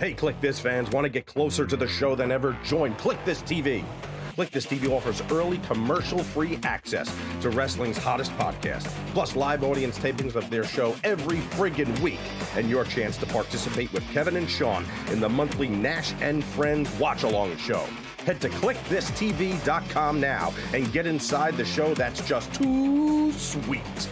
Hey, Kliq This fans, want to get closer to the show than ever? Join Kliq This TV. Kliq This TV offers early commercial-free access to wrestling's hottest podcast, plus live audience tapings of their show every friggin' week, and your chance to participate with Kevin and Sean in the monthly Nash and Friends watch-along show. Head to KliqThisTV.com now and get inside the show that's just too sweet.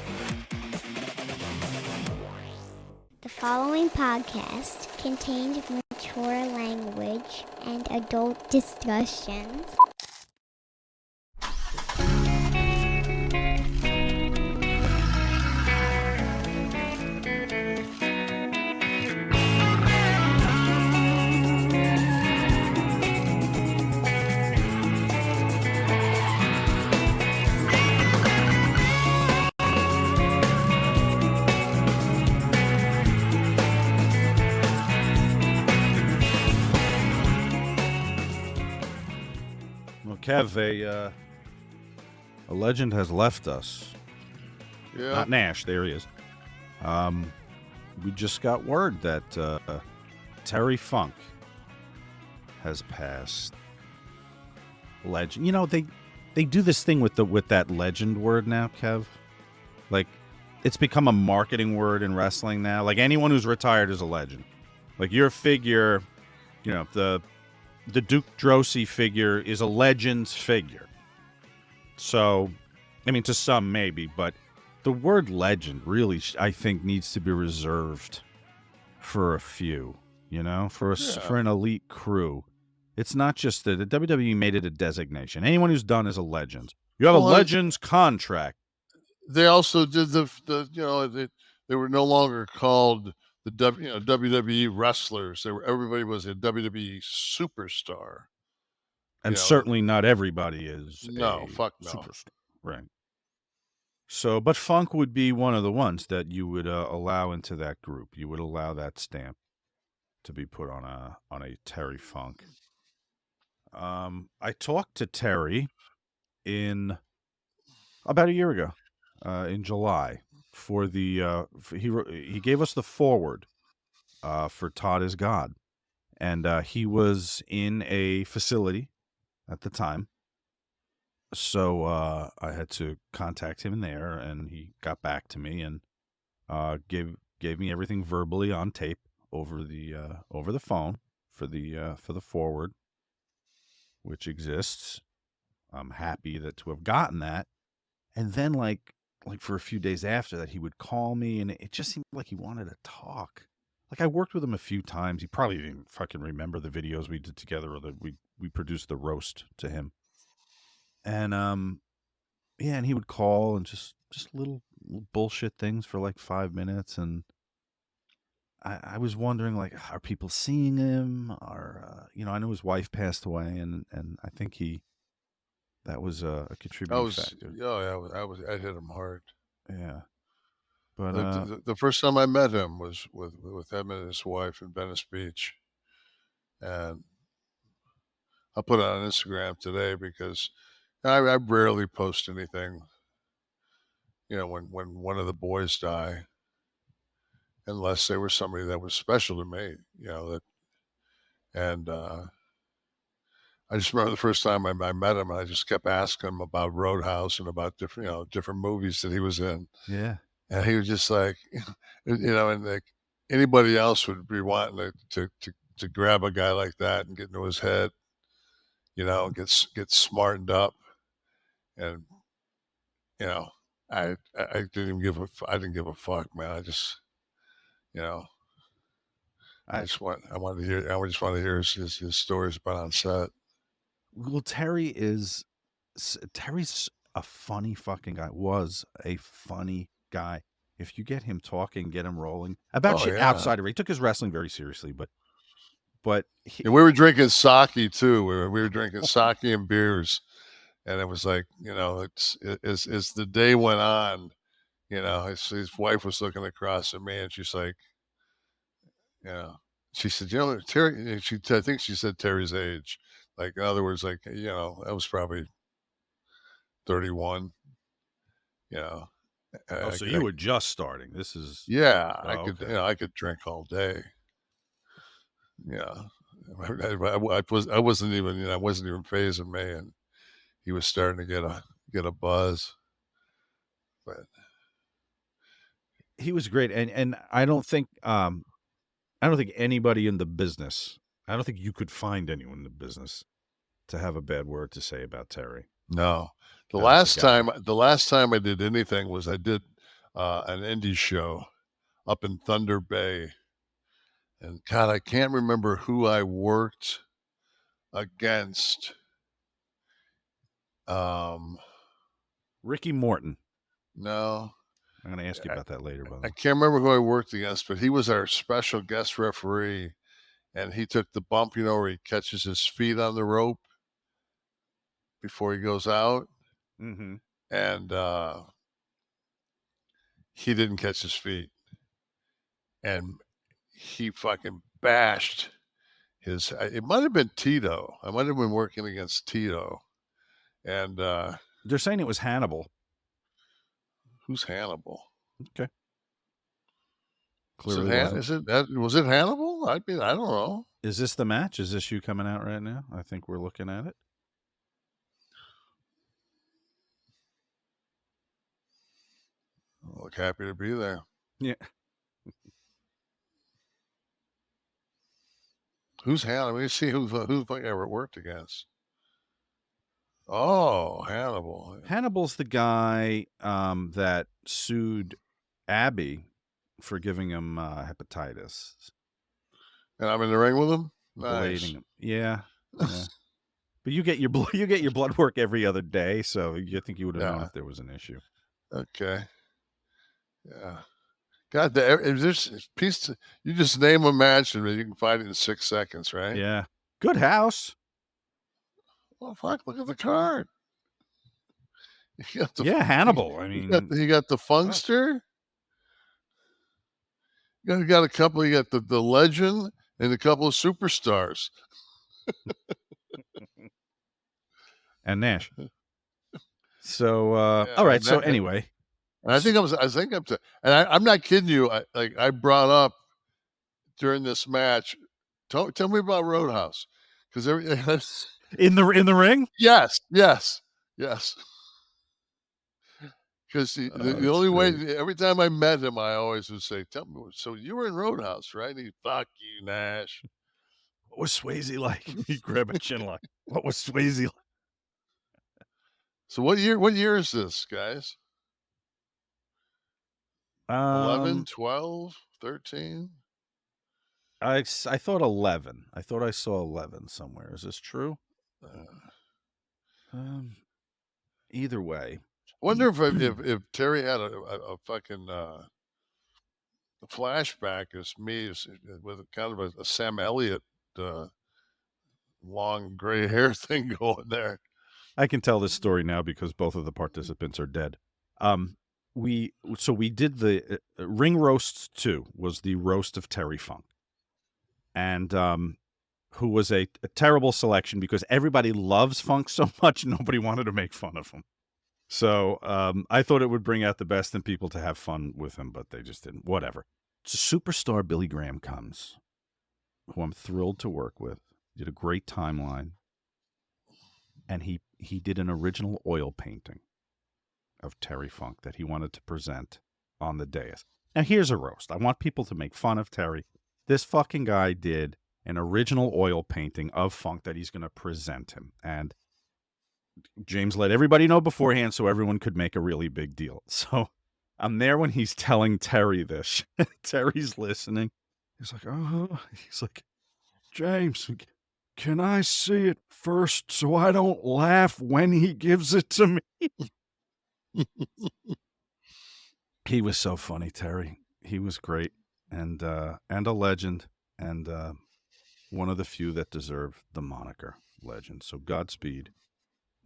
The following podcast contains mature language and adult discussion. Kev, a legend has left us. Yeah. Not Nash, there he is. We just got word that Terry Funk has passed. Legend. You know, they do this thing with that legend word now, Kev. Like, it's become a marketing word in wrestling now. Like, anyone who's retired is a legend. Like, your figure, you know, the Duke Drosy figure is a legend's figure. So, I mean, to some maybe, but the word legend really, I think, needs to be reserved for a few, you know, for an elite crew. It's not just the WWE made it a designation. Anyone who's done is a legend. You have a legend's contract. They also did they were no longer called the WWE wrestlers. Everybody was a WWE superstar. And certainly not everybody is fuck no. Superstar. Right. So, but Funk would be one of the ones that you would allow into that group. You would allow that stamp to be put on a Terry Funk. I talked to Terry about a year ago, in July, for the he gave us the foreword for Todd is God, and he was in a facility at the time. So I had to contact him there, and he got back to me and gave me everything verbally on tape over the phone for the forward, which exists. I'm happy to have gotten that. And then like for a few days after that, he would call me, and it just seemed like he wanted to talk. Like, I worked with him a few times. He probably didn't fucking remember the videos we did together, or that we produced the roast to him. And and he would call and just little bullshit things for like 5 minutes, and I was wondering, like, are people seeing him? Or I know his wife passed away, and I think that was a contributing factor. I hit him hard. Yeah. But the first time I met him was with him and his wife in Venice Beach, and I put it on Instagram today because I rarely post anything, when one of the boys die, unless they were somebody that was special to me, I just remember the first time I met him, and I just kept asking him about Roadhouse and about different movies that he was in. Yeah. And he was just like, and like anybody else would be wanting to grab a guy like that and get into his head, get smartened up. And, I didn't give a fuck, man. I just wanted to hear his stories about on set. Well, Terry's a funny fucking guy. Was a funny guy. If you get him talking, get him rolling about shit outside of it. He took his wrestling very seriously, but we were drinking sake too. We were drinking sake and beers, and it was like, as the day went on, his wife was looking across at me, and she's like, she said, Terry. I think she said Terry's age. Like, in other words, like, that was probably 31. So you were just starting. This is I could drink all day. Yeah, I wasn't even phasing me, and he was starting to get a buzz. But he was great, and I don't think anybody in the business. I don't think you could find anyone in the business to have a bad word to say about Terry. no, the That's the guy. last time I did anything was I did an indie show up in Thunder Bay, and God, I can't remember who I worked against. Ricky Morton. No, I'm going to ask you about that later, brother. I can't remember who I worked against, but he was our special guest referee, and he took the bump, where he catches his feet on the rope before he goes out. Mm-hmm. And he didn't catch his feet, and he fucking bashed his. It might have been Tito. I might have been working against Tito, and they're saying it was Hannibal. Who's Hannibal? Okay. Clearly, was it Hannibal? I don't know. Is this the match? Is this you coming out right now? I think we're looking at it. Look happy to be there. Yeah. Who's Hannibal? Let me see who I ever worked against. Oh, Hannibal. Hannibal's the guy that sued Abby for giving him hepatitis. And I'm in the ring with him. Nice. Him. Yeah. But you get your blood work every other day, so you think you would have known if there was an issue. Okay. Yeah. God, there's piece. You just name a match and you can find it in 6 seconds, right? Yeah. Good house. Well, fuck! Look at the card. Hannibal. I mean, you got the Funkster. You got a couple. You got the Legend and a couple of superstars. And Nash. So, all right. So anyway, and I think I'm to, and I'm not kidding you. I brought up during this match. Tell me about Roadhouse, because in the ring. Yes. Because the only way, every time I met him, I always would say, "Tell me, so you were in Roadhouse, right?" And he, "Fuck you, Nash." What was Swayze like? He grabbed my chin like, what was Swayze like? So what year is this, guys? 11, 12, 13? I thought 11. I thought I saw 11 somewhere. Is this true? Either way. I wonder if Terry had a fucking flashback as me with kind of a Sam Elliott long gray hair thing going there. I can tell this story now because both of the participants are dead. We did the Ring Roast 2 was the roast of Terry Funk, and who was a terrible selection because everybody loves Funk so much nobody wanted to make fun of him. So I thought it would bring out the best in people to have fun with him, but they just didn't. Whatever. So superstar Billy Graham comes, who I'm thrilled to work with. Did a great timeline, and he did an original oil painting of Terry Funk that he wanted to present on the dais. Now here's a roast. I want people to make fun of Terry. This fucking guy did an original oil painting of Funk that he's going to present him, and James let everybody know beforehand so everyone could make a really big deal. So I'm there when he's telling Terry this. Terry's listening. He's like, he's like, James, can I see it first so I don't laugh when he gives it to me? He was so funny, Terry. He was great and a legend and one of the few that deserve the moniker legend. So Godspeed,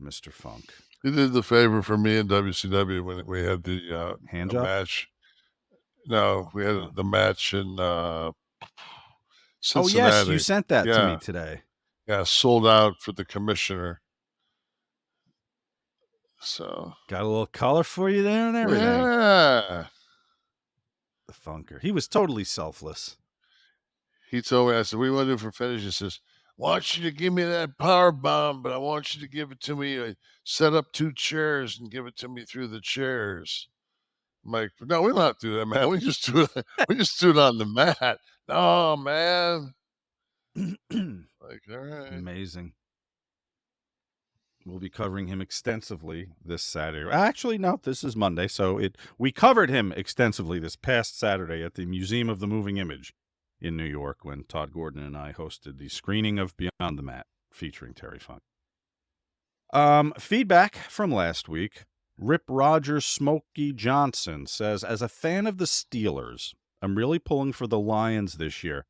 Mr. Funk. He did the favor for me in WCW when we had the hand job match. No, we had the match in Cincinnati. Oh yes, you sent that to me today. Yeah, sold out for the commissioner. So got a little color for you there and everything. Yeah, the Funker. He was totally selfless. he told me, I said, what do you want to do for finish? He says, I want you to give me that power bomb, but I want you to give it to me. Set up 2 chairs and give it to me through the chairs. I'm like, no, we don't have to do that, man. We just do it. We just do it on the mat. No, man. Like, all right. Amazing. We'll be covering him extensively this Saturday. Actually, no, this is Monday, so we covered him extensively this past Saturday at the Museum of the Moving Image in New York when Todd Gordon and I hosted the screening of Beyond the Mat featuring Terry Funk. Feedback from last week. Rip Rogers Smokey Johnson says, as a fan of the Steelers, I'm really pulling for the Lions this year.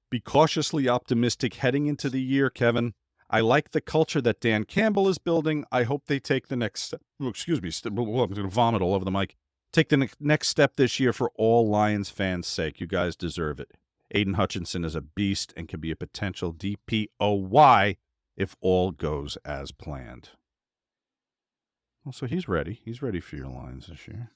Be cautiously optimistic heading into the year, Kevin. I like the culture that Dan Campbell is building. I hope they take the next step. Oh, excuse me. I'm going to vomit all over the mic. Take the next step this year for all Lions fans' sake. You guys deserve it. Aiden Hutchinson is a beast and can be a potential DPOY if all goes as planned. Well, so he's ready. He's ready for your Lions this year.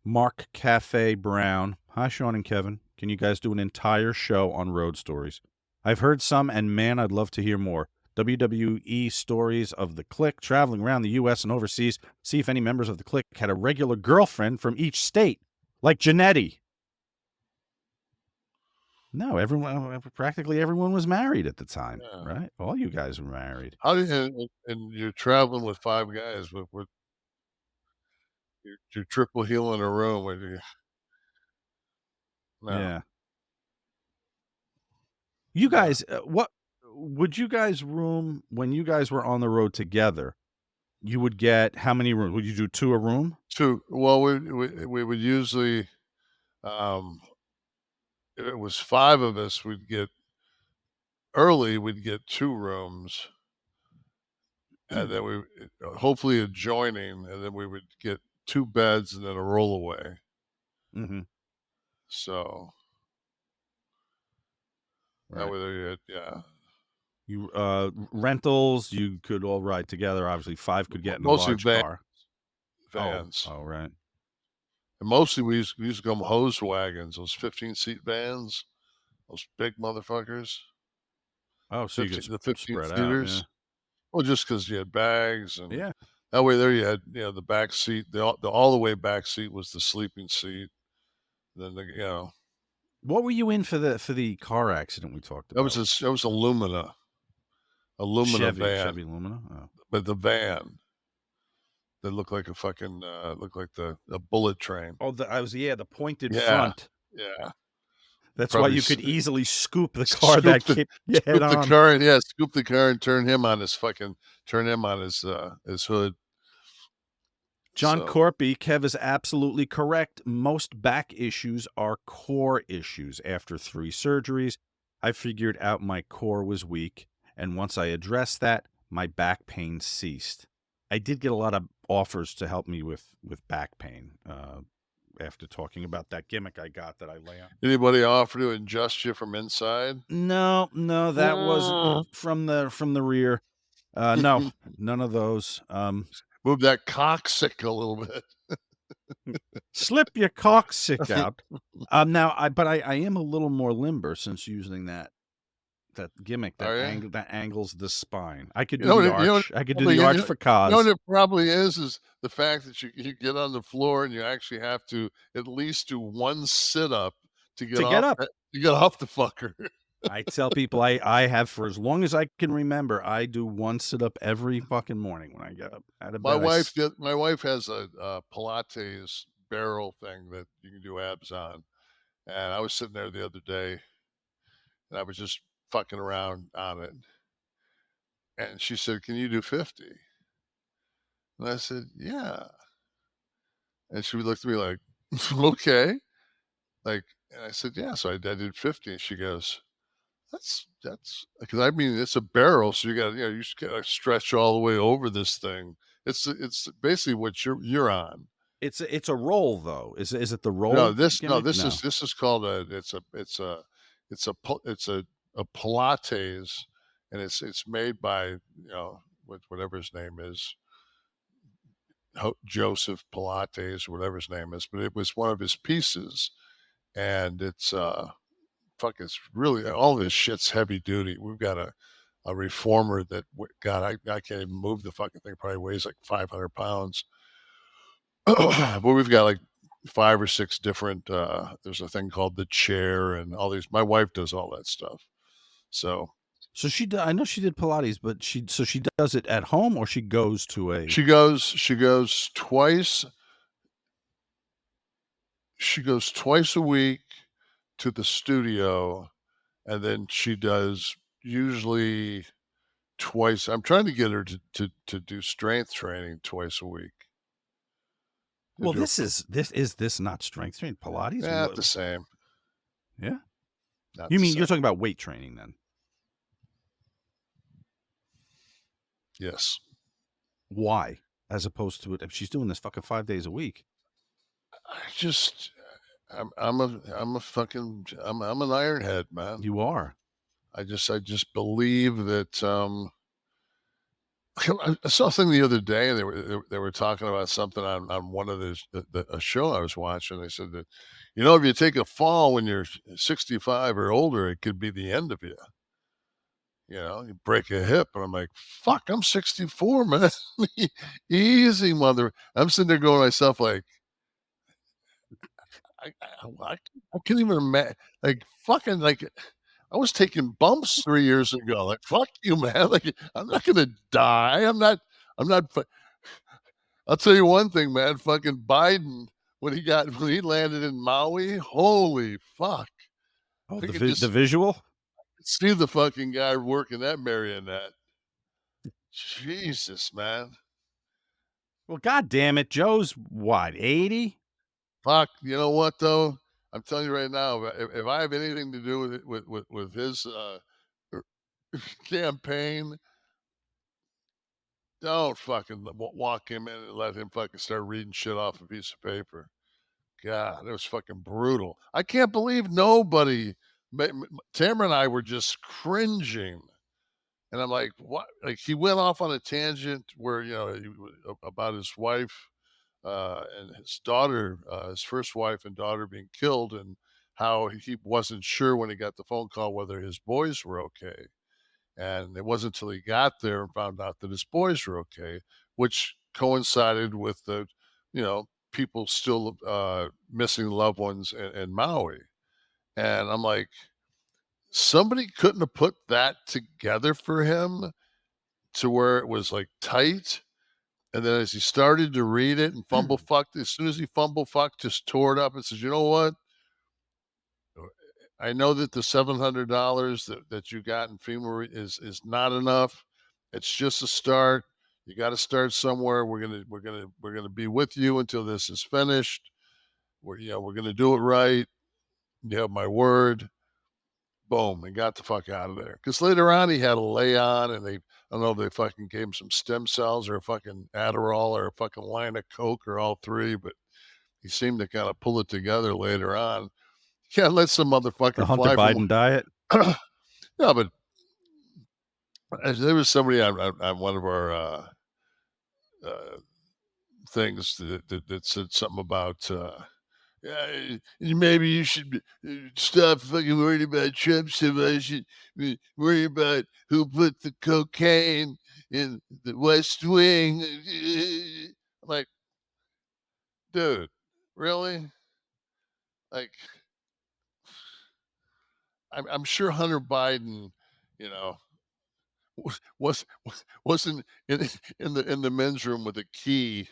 Mark Cafe Brown. Hi, Sean and Kevin. Can you guys do an entire show on road stories? I've heard some, and man, I'd love to hear more. WWE stories of the Kliq, traveling around the U.S. and overseas. See if any members of the Kliq had a regular girlfriend from each state, like Janetti. No, practically everyone was married at the time, right? All you guys were married. How do you, and you're traveling with 5 guys, with you're triple heel in a room. With you. No. Yeah. You guys, what would you guys room when you guys were on the road together? You would get how many rooms? Would you do 2 a room? 2. Well, we would usually, if it was 5 of us, we'd get 2 rooms, and then we hopefully adjoining, and then we would get 2 beds and then a rollaway. Mm-hmm. So. Right. Yeah. You rentals, you could all ride together. Obviously, 5 could get in a large car. Vans. Oh, right. And mostly we used to go hose wagons, those 15-seat vans, those big motherfuckers. Oh, so you could the 15-seaters. Yeah. Well, just because you had bags, and yeah, that way there you had the back seat. The all the way back seat was the sleeping seat. Then What were you in for the car accident we talked about? That was a Lumina Chevy Lumina. Oh. But the van that looked like a fucking a bullet train. Oh, the pointed front. Yeah. That's why you could easily scoop the car scoop the car and turn him on his hood. John Corpy, Kev is absolutely correct. Most back issues are core issues. After 3 surgeries, I figured out my core was weak, and once I addressed that, my back pain ceased. I did get a lot of offers to help me with back pain after talking about that gimmick I got that I lay on. Anybody offer to adjust you from inside? No, that was from the rear. No, none of those. Move that coccyx a little bit. Slip your coccyx out. Now, I am a little more limber since using that gimmick that angles the spine. I could do the arch. I could do the arch for Kaz. You know what it probably is the fact that you get on the floor and you actually have to at least do 1 sit-up to get up. You get off the fucker. I tell people I have for as long as I can remember. I do 1 sit-up every fucking morning when I get up out of bed. My wife has a Pilates barrel thing that you can do abs on, and I was sitting there the other day, and I was just fucking around on it, and she said, "Can you do 50?" And I said, "Yeah," and she looked at me like, "Okay," and I said, "Yeah." So I did 50, and she goes, That's because it's a barrel, so you got you just gotta stretch all the way over this thing. It's basically what you're on. It's a roll though. Is it the roll? No, this is called a Pilates, and it's made by whatever his name is, Joseph Pilates or whatever his name is, but it was one of his pieces, and it's fucking really all this shit's heavy duty. We've got a reformer that, God, I can't even move the fucking thing. Probably weighs like 500 pounds. But we've got like 5 or 6 different. There's a thing called the chair and all these. My wife does all that stuff. So I know she did Pilates, but she does it at home, or she goes to a. she goes twice. She goes twice a week to the studio, and then she does usually twice. I'm trying to get her to do strength training twice a week. Well, this is not strength training. Pilates? Not the same. Yeah. Not You the mean same. you're talking about weight training then? Yes. Why? As opposed to it, if she's doing this fucking 5 days a week. I'm an ironhead, man. You are. I just believe that. I saw something the other day, and they were talking about something on one of a show I was watching. They said that, if you take a fall when you're 65 or older, it could be the end of you. You break a hip, and I'm like, fuck, I'm 64, man. Easy, mother. I'm sitting there going to myself like, I can't even imagine, like, fucking, like, I was taking bumps 3 years ago. Like, fuck you, man. Like, I'm not gonna die. I'm not. I'll tell you one thing, man. Fucking Biden, when he landed in Maui, holy fuck. Oh, the visual? See the fucking guy working that marionette. Jesus, man. Well, God damn it. Joe's what, 80? Fuck. You know what, though? I'm telling you right now, if I have anything to do with it, with his campaign, don't fucking walk him in and let him fucking start reading shit off a piece of paper. God, it was fucking brutal. I can't believe nobody. Tamara and I were just cringing. And I'm like, what? Like, he went off on a tangent where, about his wife and his daughter, his first wife and daughter being killed, and how he wasn't sure when he got the phone call whether his boys were okay. And it wasn't until he got there and found out that his boys were okay, which coincided with the, people still missing loved ones in Maui. And I'm like, somebody couldn't have put that together for him to where it was like tight. And then as he started to read it and fumble fucked, as soon as he fumble fucked, just tore it up and says, you know what? I know that the $700 that you got in FEMA is not enough. It's just a start. You got to start somewhere. We're gonna be with you until this is finished. We're gonna do it right. You have my word. Boom, and got the fuck out of there. Because later on he had a lay on, and I don't know if they fucking gave him some stem cells or a fucking Adderall or a fucking line of Coke or all three, but he seemed to kind of pull it together later on. Can't let some motherfucker The Hunter fly Biden diet. No, but there was somebody on one of our things that said something about maybe you should stop fucking worrying about Trump so much and worry about who put the cocaine in the West Wing. I'm like, dude, really? Like, I'm sure Hunter Biden, wasn't in the men's room with a key.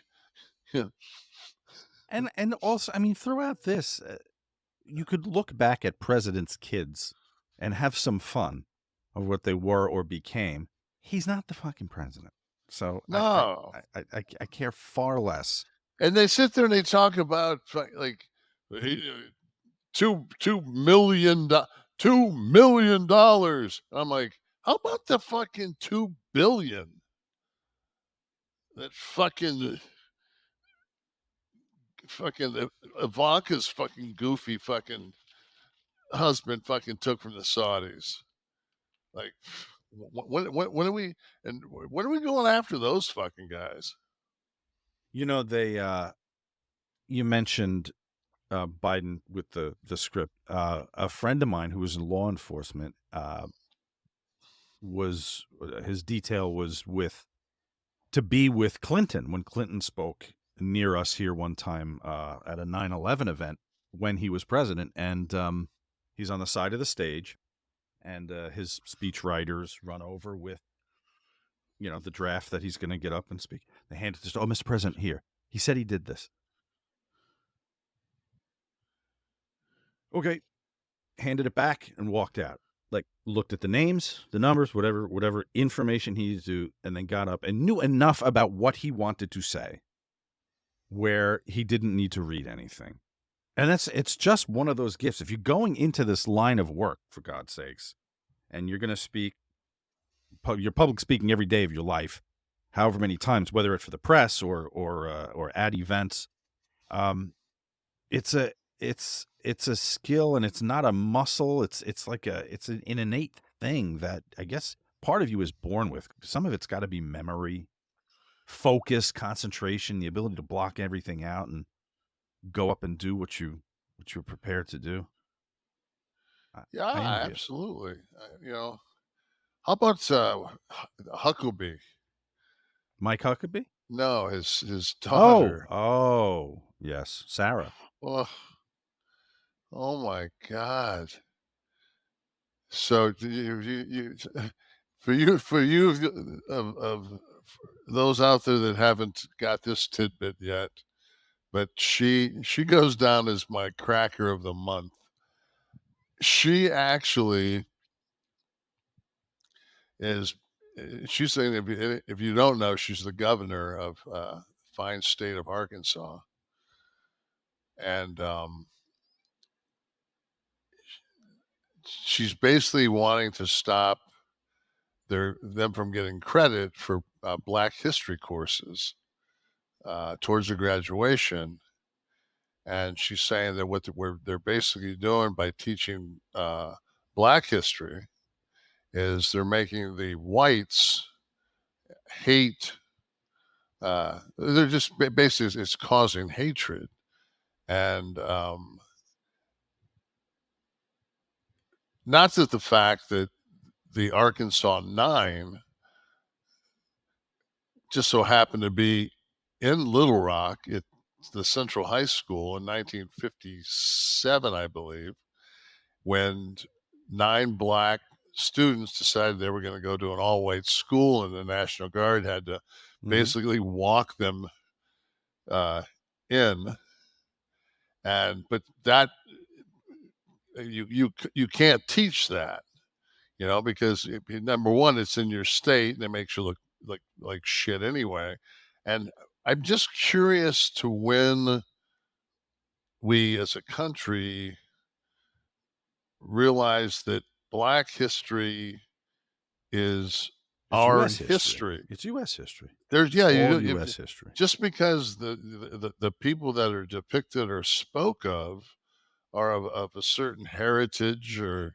And also, I mean, throughout this, you could look back at presidents' kids and have some fun of what they were or became. He's not the fucking president, so No, I care far less. And they sit there and they talk about like $2 million. I'm like, how about the fucking $2 billion? That fucking Ivanka's fucking goofy fucking husband fucking took from the Saudis. Like, when are we going after those fucking guys? They you mentioned Biden with the script. A friend of mine who was in law enforcement his detail was to be with Clinton when Clinton spoke near us here one time at a 9/11 event when he was president, and he's on the side of the stage, and his speech writers run over with the draft that he's going to get up and speak. They hand it to, Mr. President, here. He said he did this. Okay. Handed it back and walked out. Like, looked at the names, the numbers, whatever information he needed to, and then got up and knew enough about what he wanted to say where he didn't need to read anything. And it's just one of those gifts. If you're going into this line of work, for God's sakes, and you're going to speak, you're public speaking every day of your life, however many times, whether it's for the press or at events, it's a skill, and it's not a muscle. It's an innate thing that I guess part of you is born with. Some of it's got to be memory, focus, concentration, the ability to block everything out and go up and do what you're prepared to do. Yeah, I envy it. absolutely. How about Huckabee? Mike Huckabee? No, his daughter. Oh, yes, Sarah. Oh my God. So for you of those out there that haven't got this tidbit yet, but she goes down as my cracker of the month. She actually is. She's saying, if you don't know, she's the governor of fine state of Arkansas, and she's basically wanting to stop them from getting credit for Black history courses towards their graduation. And she's saying that what they're basically doing by teaching Black history is they're making the whites hate. They're just basically, it's causing hatred. And not that the fact that the Arkansas 9 just so happened to be in Little Rock at the Central High School in 1957, I believe, when 9 Black students decided they were going to go to an all-white school, and the National Guard had to basically walk them in. But that you can't teach that, because number one, it's in your state and it makes you look like shit anyway. And I'm just curious to when we as a country realize that Black history is our history. It's U.S. history. There's U.S. history. Just because the people that are depicted or spoke of are of a certain heritage, or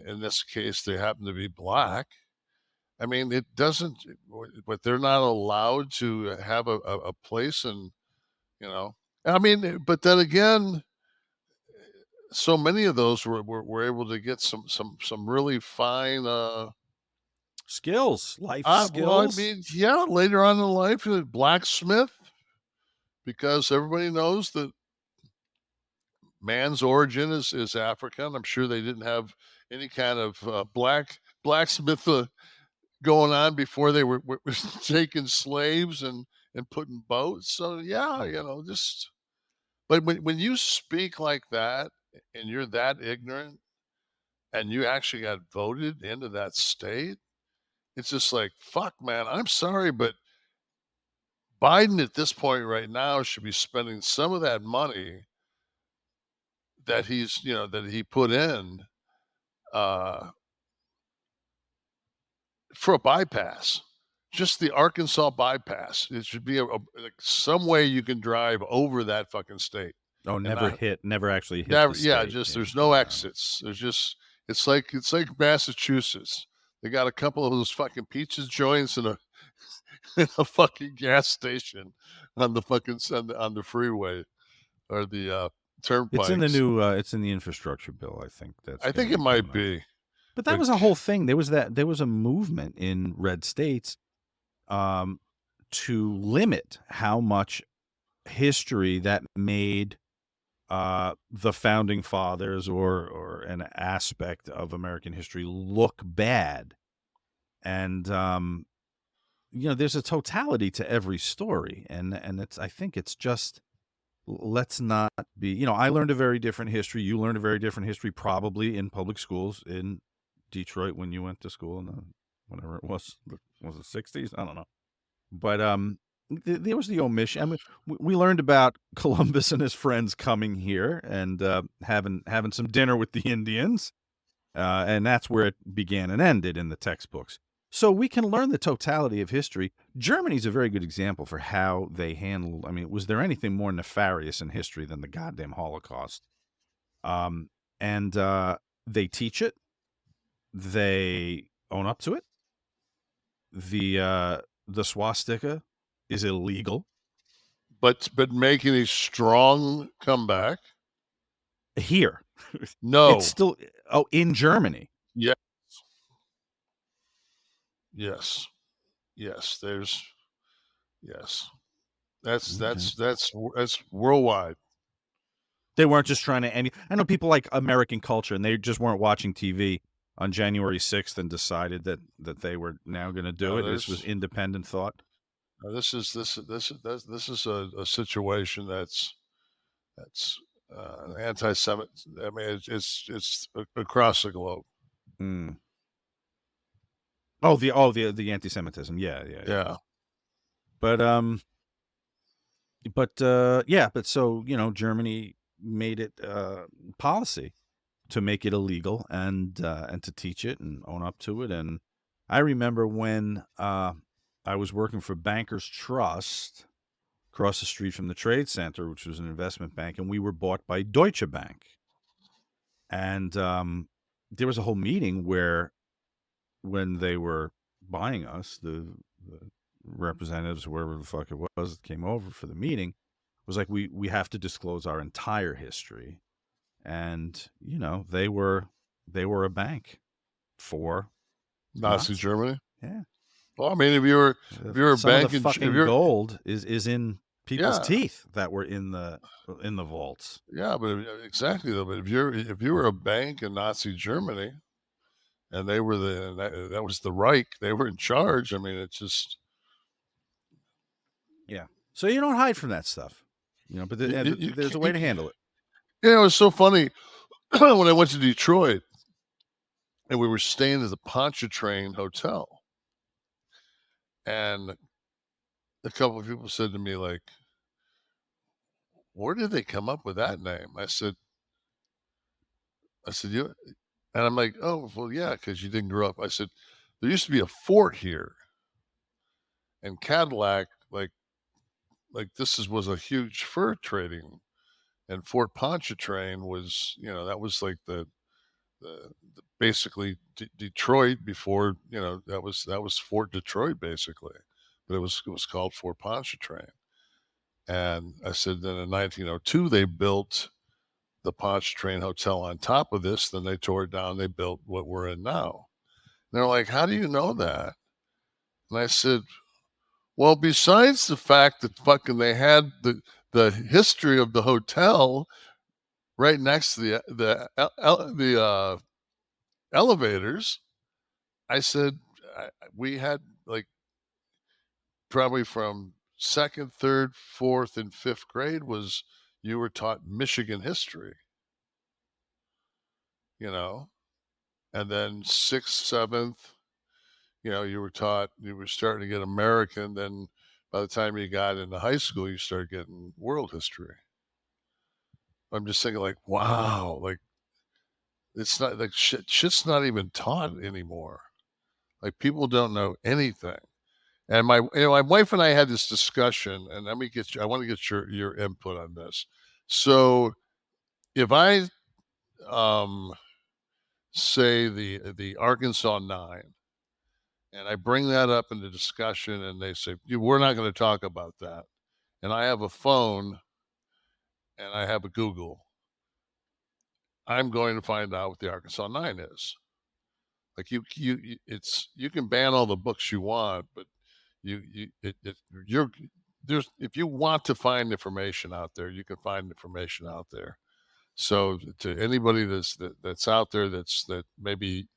in this case, they happen to be Black. I mean, it doesn't, but they're not allowed to have a place in, I mean, but then again, so many of those were able to get some really fine skills, life skills. Well, I mean, yeah, later on in life, blacksmith, because everybody knows that man's origin is African. I'm sure they didn't have any kind of blacksmith going on before they were taking slaves and putting boats. So yeah, just, but when you speak like that and you're that ignorant and you actually got voted into that state, it's just like, fuck, man, I'm sorry, but Biden at this point right now should be spending some of that money that that he put in for a bypass, just the Arkansas bypass. It should be some way you can drive over that fucking state. Oh, never actually hit. Never, yeah, just there's no exits. There's just it's like Massachusetts. They got a couple of those fucking pizza joints and a fucking gas station on the fucking on the freeway. or the turnpikes. It's in the new. It's in the infrastructure bill. I think I think it might be. But that was a whole thing. There was a movement in red states, to limit how much history that made the founding fathers or an aspect of American history look bad. And there's a totality to every story, and I think it's just, let's not be, I learned a very different history. You learned a very different history, probably in public schools in Detroit when you went to school in the, whatever it was it 60s? I don't know. But there was the omission. I mean, we learned about Columbus and his friends coming here and having some dinner with the Indians, and that's where it began and ended in the textbooks. So we can learn the totality of history. Germany's a very good example for how they handled. I mean, was there anything more nefarious in history than the goddamn Holocaust? And they teach it. They own up to it. The swastika is illegal, but making a strong comeback here. No, it's still in Germany. Yes. There's yes. That's worldwide. They weren't just trying to. I know people like American culture, and they just weren't watching TV on January 6th and decided that they were now going to do it. This was independent thought. This is a situation that's anti-Semitic. I mean, it's across the globe. Mm. Oh, the anti-Semitism. Yeah. But so Germany made it policy to make it illegal and to teach it and own up to it. And I remember when I was working for Bankers Trust across the street from the Trade Center, which was an investment bank, and we were bought by Deutsche Bank. And there was a whole meeting where, when they were buying us, the representatives, whoever the fuck it was, that came over for the meeting, was like, we have to disclose our entire history. And they were a bank for Nazi Germany. Yeah. Well, I mean, if you're a bank, the fucking gold is in people's teeth that were in the vaults. Yeah, but exactly though. But if you were a bank in Nazi Germany, and they were that was the Reich, they were in charge. I mean, it's just So you don't hide from that stuff, But there's a way to handle it. It was so funny when I went to Detroit, and we were staying at the Pontchartrain Hotel. And a couple of people said to me, like, where did they come up with that name? I said, you, and I'm like, oh, well, yeah, because you didn't grow up. I said, there used to be a fort here. And Cadillac, like this was a huge fur trading. And Fort Pontchartrain was, that was like the basically Detroit before, that was Fort Detroit basically, but it was called Fort Pontchartrain. And I said, then in 1902 they built the Pontchartrain Hotel on top of this. Then they tore it down. They built what we're in now. And they're like, how do you know that? And I said, well, besides the fact that fucking they had the history of the hotel right next to the elevators, I said, we had like probably from second, third, fourth, and fifth grade you were taught Michigan history, and then sixth, seventh, you were starting to get American. Then by the time you got into high school, you started getting world history. I'm just thinking like, wow, like it's not like shit's not even taught anymore. Like people don't know anything. And my wife and I had this discussion, and I want to get your input on this. So if I say the Arkansas 9, and I bring that up in the discussion, and they say, we're not going to talk about that. And I have a phone and I have a Google, I'm going to find out what the Arkansas 9 is. Like you can ban all the books you want, but if you want to find information out there, you can find information out there. So to anybody that's out there that maybe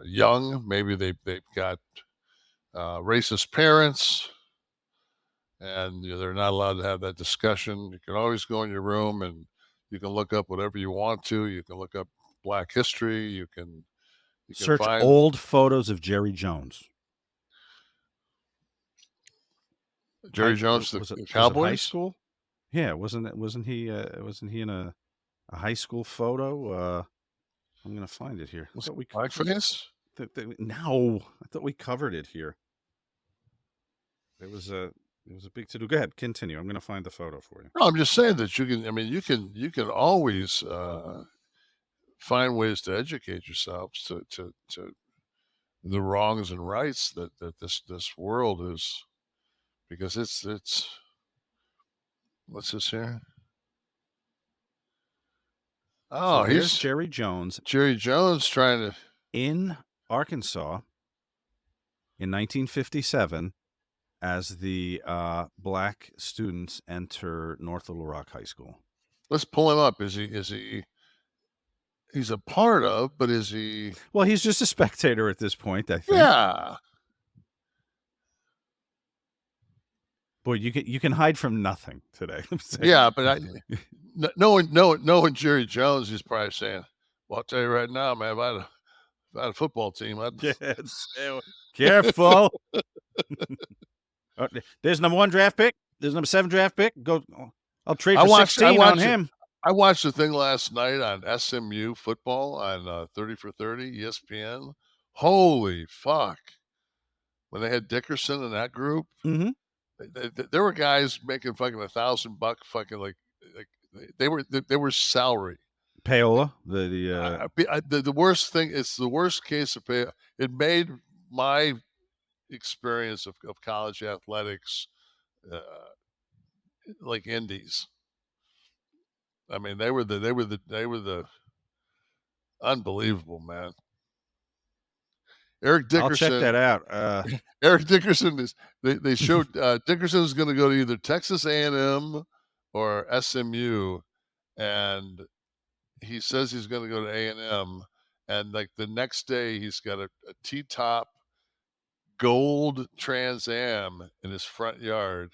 young, maybe they've got racist parents, and they're not allowed to have that discussion. You can always go in your room and you can look up whatever you want to. You can look up Black history. You can search find old photos of Jerry Jones. Jerry Jones, the Cowboys. Was it high school? Yeah, wasn't he in a high school photo? I'm gonna find it here. Was it blackface? No, I thought we covered it here. It was a big to do. Go ahead, continue. I'm gonna find the photo for you. No, I'm just saying that you can. I mean, you can always find ways to educate yourselves to the wrongs and rights that this world is, because it's what's this here? Oh, so here's Jerry Jones. Jerry Jones trying to in Arkansas in 1957 as the black students enter North Little Rock High School. Let's pull him up. Is he? He's a part of, but is he? Well, he's just a spectator at this point, I think. Yeah. Boy, you can hide from nothing today. Yeah, but knowing Jerry Jones, he's probably saying, "Well, I'll tell you right now, man. If I had a football team, careful." There's number 1 draft pick. There's number 7 draft pick. Go. I'll trade for 16 on him. I watched the thing last night on SMU football on 30 for 30 ESPN. Holy fuck! When they had Dickerson in that group. Mm-hmm. There were guys making fucking $1,000 fucking like they were salary. Payola, the worst thing. It's the worst case of pay. It made my experience of college athletics like indies. I mean, they were the unbelievable, man. Eric Dickerson. I'll check that out. Eric Dickerson is. They showed Dickerson is going to go to either Texas A&M or SMU, and he says he's going to go to A&M. And like the next day, he's got a T-top gold Trans Am in his front yard,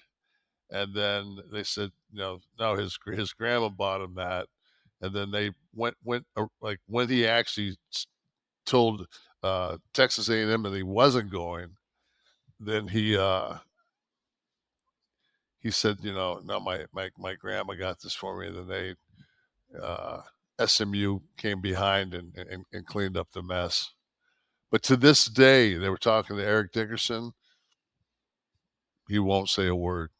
and then they said, no, his grandma bought him that, and then they went like when he actually told Texas A&M that he wasn't going, then he said, no, my grandma got this for me. And then they SMU came behind and cleaned up the mess. But to this day, they were talking to Eric Dickerson. He won't say a word.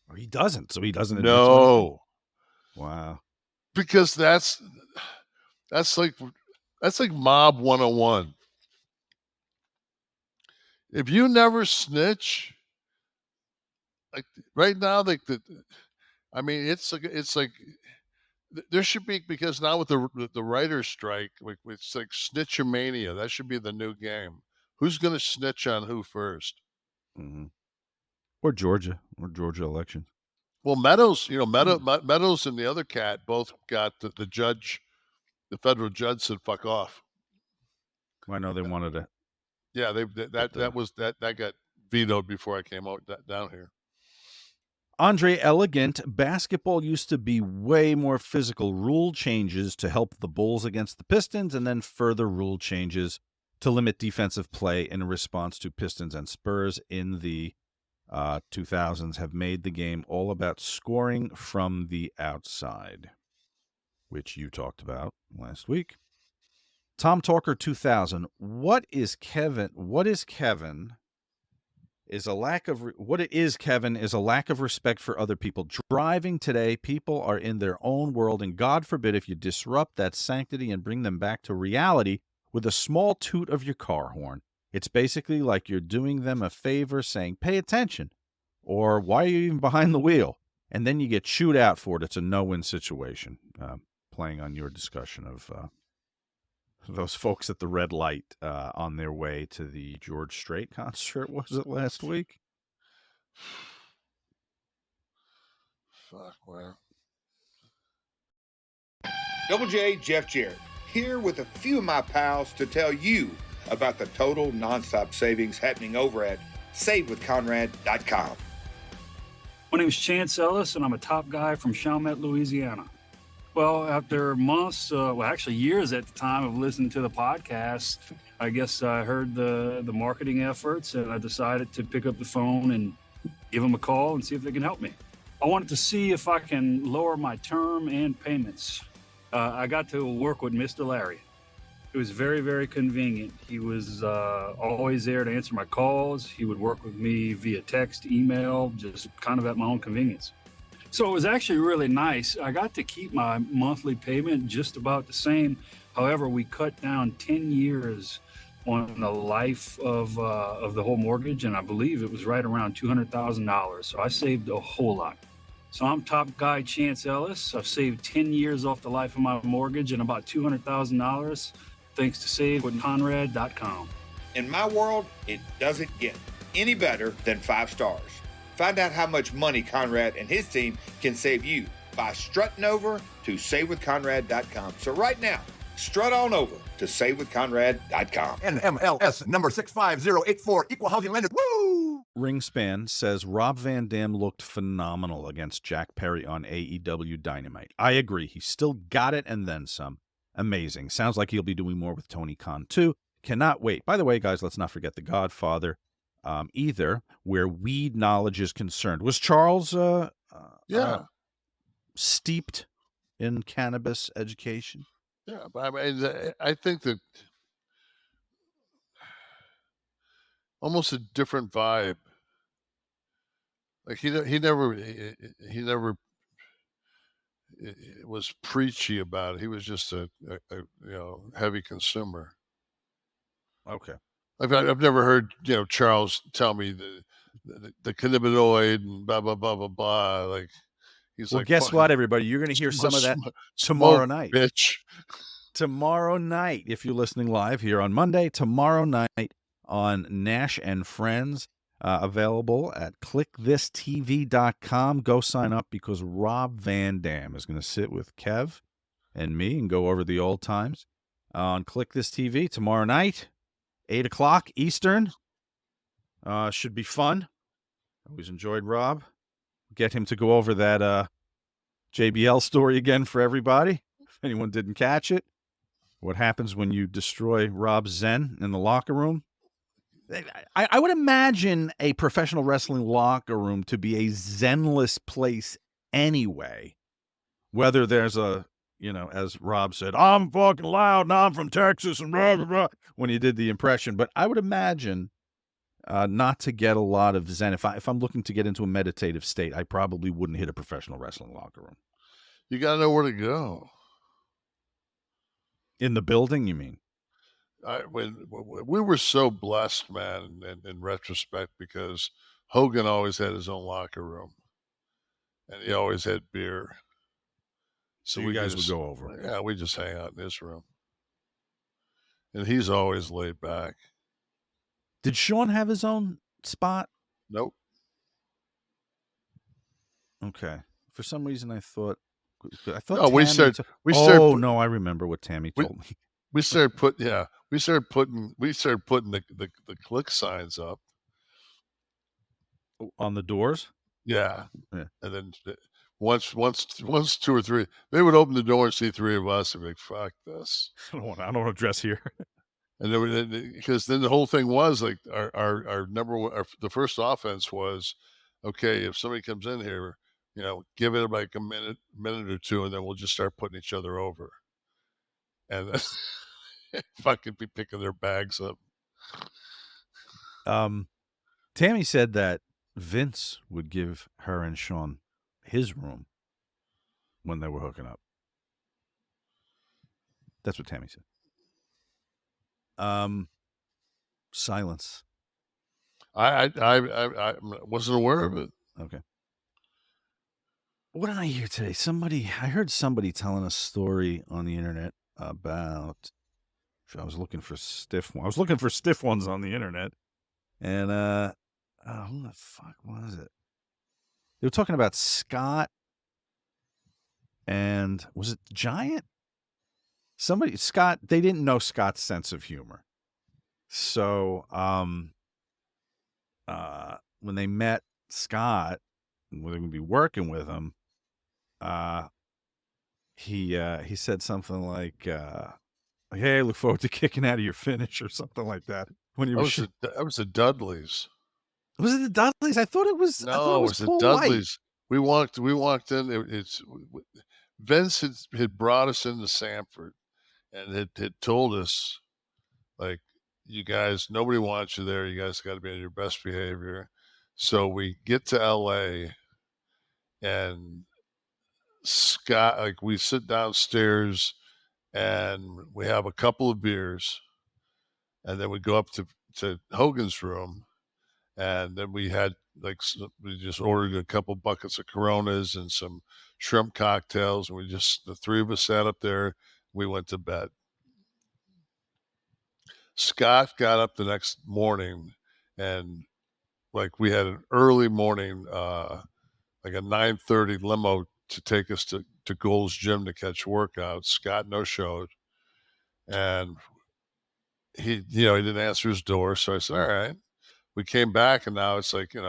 Or he doesn't. So he doesn't. No. Wow. Because that's like mob 101. If you never snitch, like right now, I mean, it's like there should be, because now with the writer's strike, it's like snitchamania. That should be the new game. Who's going to snitch on who first? Mm-hmm. Or Georgia election. Well, Meadows, Meadows and the other cat both got the judge, the federal judge said, "Fuck off." I know they wanted it. Yeah, that got vetoed before I came out down here. Andre Elegant, basketball used to be way more physical. Rule changes to help the Bulls against the Pistons, and then further rule changes to limit defensive play in response to Pistons and Spurs in the 2000s have made the game all about scoring from the outside, which you talked about last week. Tom Talker 2000. What it is Kevin is a lack of respect for other people. Driving today, people are in their own world, and God forbid if you disrupt that sanctity and bring them back to reality with a small toot of your car horn. It's basically like you're doing them a favor saying, pay attention, or why are you even behind the wheel? and then you get chewed out for it. It's a no-win situation. Playing on your discussion of those folks at the red light on their way to the George Strait concert, was it last week? Fuck, wow. Double J, Jeff Jarrett, here with a few of my pals to tell you about the total nonstop savings happening over at SaveWithConrad.com. My name is Chance Ellis, and I'm a top guy from Chalmette, Louisiana. Well, after months, actually years at the time of listening to the podcast, I guess I heard the marketing efforts, and I decided to pick up the phone and give them a call and see if they can help me. I wanted to see if I can lower my term and payments. I got to work with Mr. Larry. It was very, very convenient. He was always there to answer my calls. He would work with me via text, email, just kind of at my own convenience. So it was actually really nice. I got to keep my monthly payment just about the same. However, we cut down 10 years on the life of the whole mortgage, and I believe it was right around $200,000. So I saved a whole lot. So I'm top guy Chance Ellis. I've saved 10 years off the life of my mortgage and about $200,000 thanks to SaveWithConrad.com. In my world, it doesn't get any better than 5 stars. Find out how much money Conrad and his team can save you by strutting over to SaveWithConrad.com. So right now, strut on over to SaveWithConrad.com. NMLS number 65084, equal housing lender. Woo! Ringspan says Rob Van Dam looked phenomenal against Jack Perry on AEW Dynamite. I agree. He still got it and then some. Amazing. Sounds like he'll be doing more with Tony Khan too. Cannot wait. By the way, guys, let's not forget The Godfather either, where weed knowledge is concerned. Was Charles steeped in cannabis education? Yeah, but I mean, I think that almost a different vibe. Like he never was preachy about it. He was just a heavy consumer. Okay. I've never heard Charles tell me the cannabinoid and blah blah blah blah blah. Like he's well, like, guess what, everybody? You're going to hear some of that tomorrow night. Bitch. Tomorrow night, if you're listening live here on Monday, tomorrow night on Nash and Friends, available at KliqThisTV.com. Go sign up because Rob Van Dam is going to sit with Kev and me and go over the old times on Kliq This TV tomorrow night, 8 o'clock Eastern. Should be fun. Always enjoyed Rob. Get him to go over that JBL story again for everybody. If anyone didn't catch it, what happens when you destroy Rob's Zen in the locker room? I would imagine a professional wrestling locker room to be a zenless place anyway. Whether there's a, as Rob said, I'm fucking loud and I'm from Texas and blah, blah, blah, when he did the impression. But I would imagine not to get a lot of zen. If I'm looking to get into a meditative state, I probably wouldn't hit a professional wrestling locker room. You got to know where to go. In the building, you mean? When we were so blessed, man, in retrospect, because Hogan always had his own locker room, and he always had beer. So you guys would go over. Yeah, we just hang out in his room, and he's always laid back. Did Sean have his own spot? Nope. Okay. For some reason, I thought. No, we started. No, I remember what Tammy told me. We started putting the Kliq signs up on the doors. Yeah. And then once 2 or 3, they would open the door and see 3 of us and be like, "Fuck this! I don't want to dress here." And then because then the whole thing was like our number one, the first offense was, okay, if somebody comes in here, give it like a minute or two, and then we'll just start putting each other over. And then fucking be picking their bags up. Tammy said that Vince would give her and Sean his room when they were hooking up. That's what Tammy said. Silence. I wasn't aware of it. Okay. What did I hear today? I heard somebody telling a story on the internet about. I was looking for stiff ones on the internet, and who the fuck was it? They were talking about Scott, and was it Giant? Scott. They didn't know Scott's sense of humor, so when they met Scott, when they would be working with him, he said something like, "Hey, I look forward to kicking out of your finish," or something like that. When he was that was the Dudleys. Was it the Dudleys? I thought it was. No, it was the Paul Dudleys. We walked in. Vince had brought us into Sanford, and had told us, like, you guys, nobody wants you there. You guys got to be on your best behavior. So we get to LA, and Scott, like, we sit downstairs and we have a couple of beers, and then we go up to Hogan's room, and then we had, like, we just ordered a couple buckets of Coronas and some shrimp cocktails, and the three of us sat up there. We went to bed. Scott got up the next morning, and, like, we had an early morning, like a 9:30 limo to take us to Gold's Gym to catch workouts. Scott no-showed, and he didn't answer his door. So I said, all right. We came back, and now it's like, they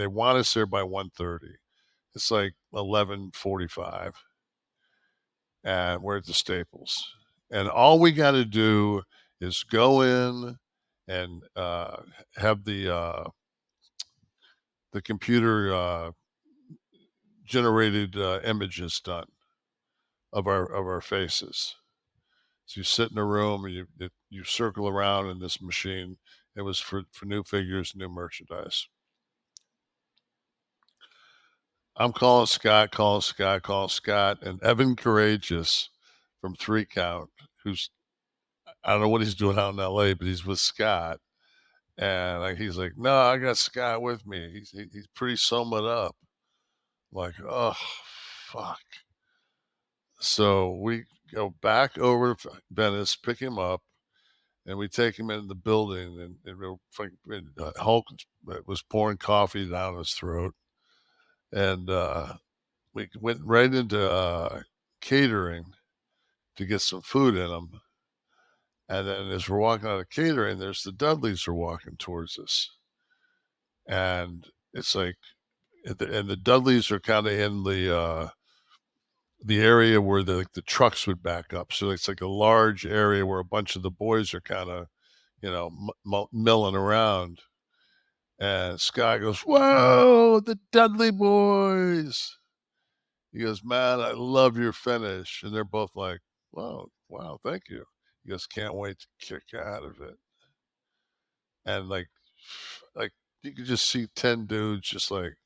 want us there by 1:30. It's like 11:45, and we're at the Staples. And all we got to do is go in and have the computer generated images done of our faces. So you sit in a room and you circle around in this machine. It was for new figures, new merchandise. I'm calling Scott, and Evan Courageous from 3 Count, who's, I don't know what he's doing out in LA, but he's with Scott. And, like, he's like, no, I got Scott with me. He's pretty summed up. Like, oh, fuck. So we go back over to Venice, pick him up, and we take him into the building, and Hulk was pouring coffee down his throat. And we went right into catering to get some food in them. And then as we're walking out of catering, there's the Dudleys are walking towards us. And it's like, and the Dudleys are kind of in the area where the trucks would back up. So it's like a large area where a bunch of the boys are kind of, milling around. And Scott goes, whoa, the Dudley boys. He goes, man, I love your finish. And they're both like, wow, thank you. He goes, can't wait to kick out of it. And like you could just see 10 dudes just like,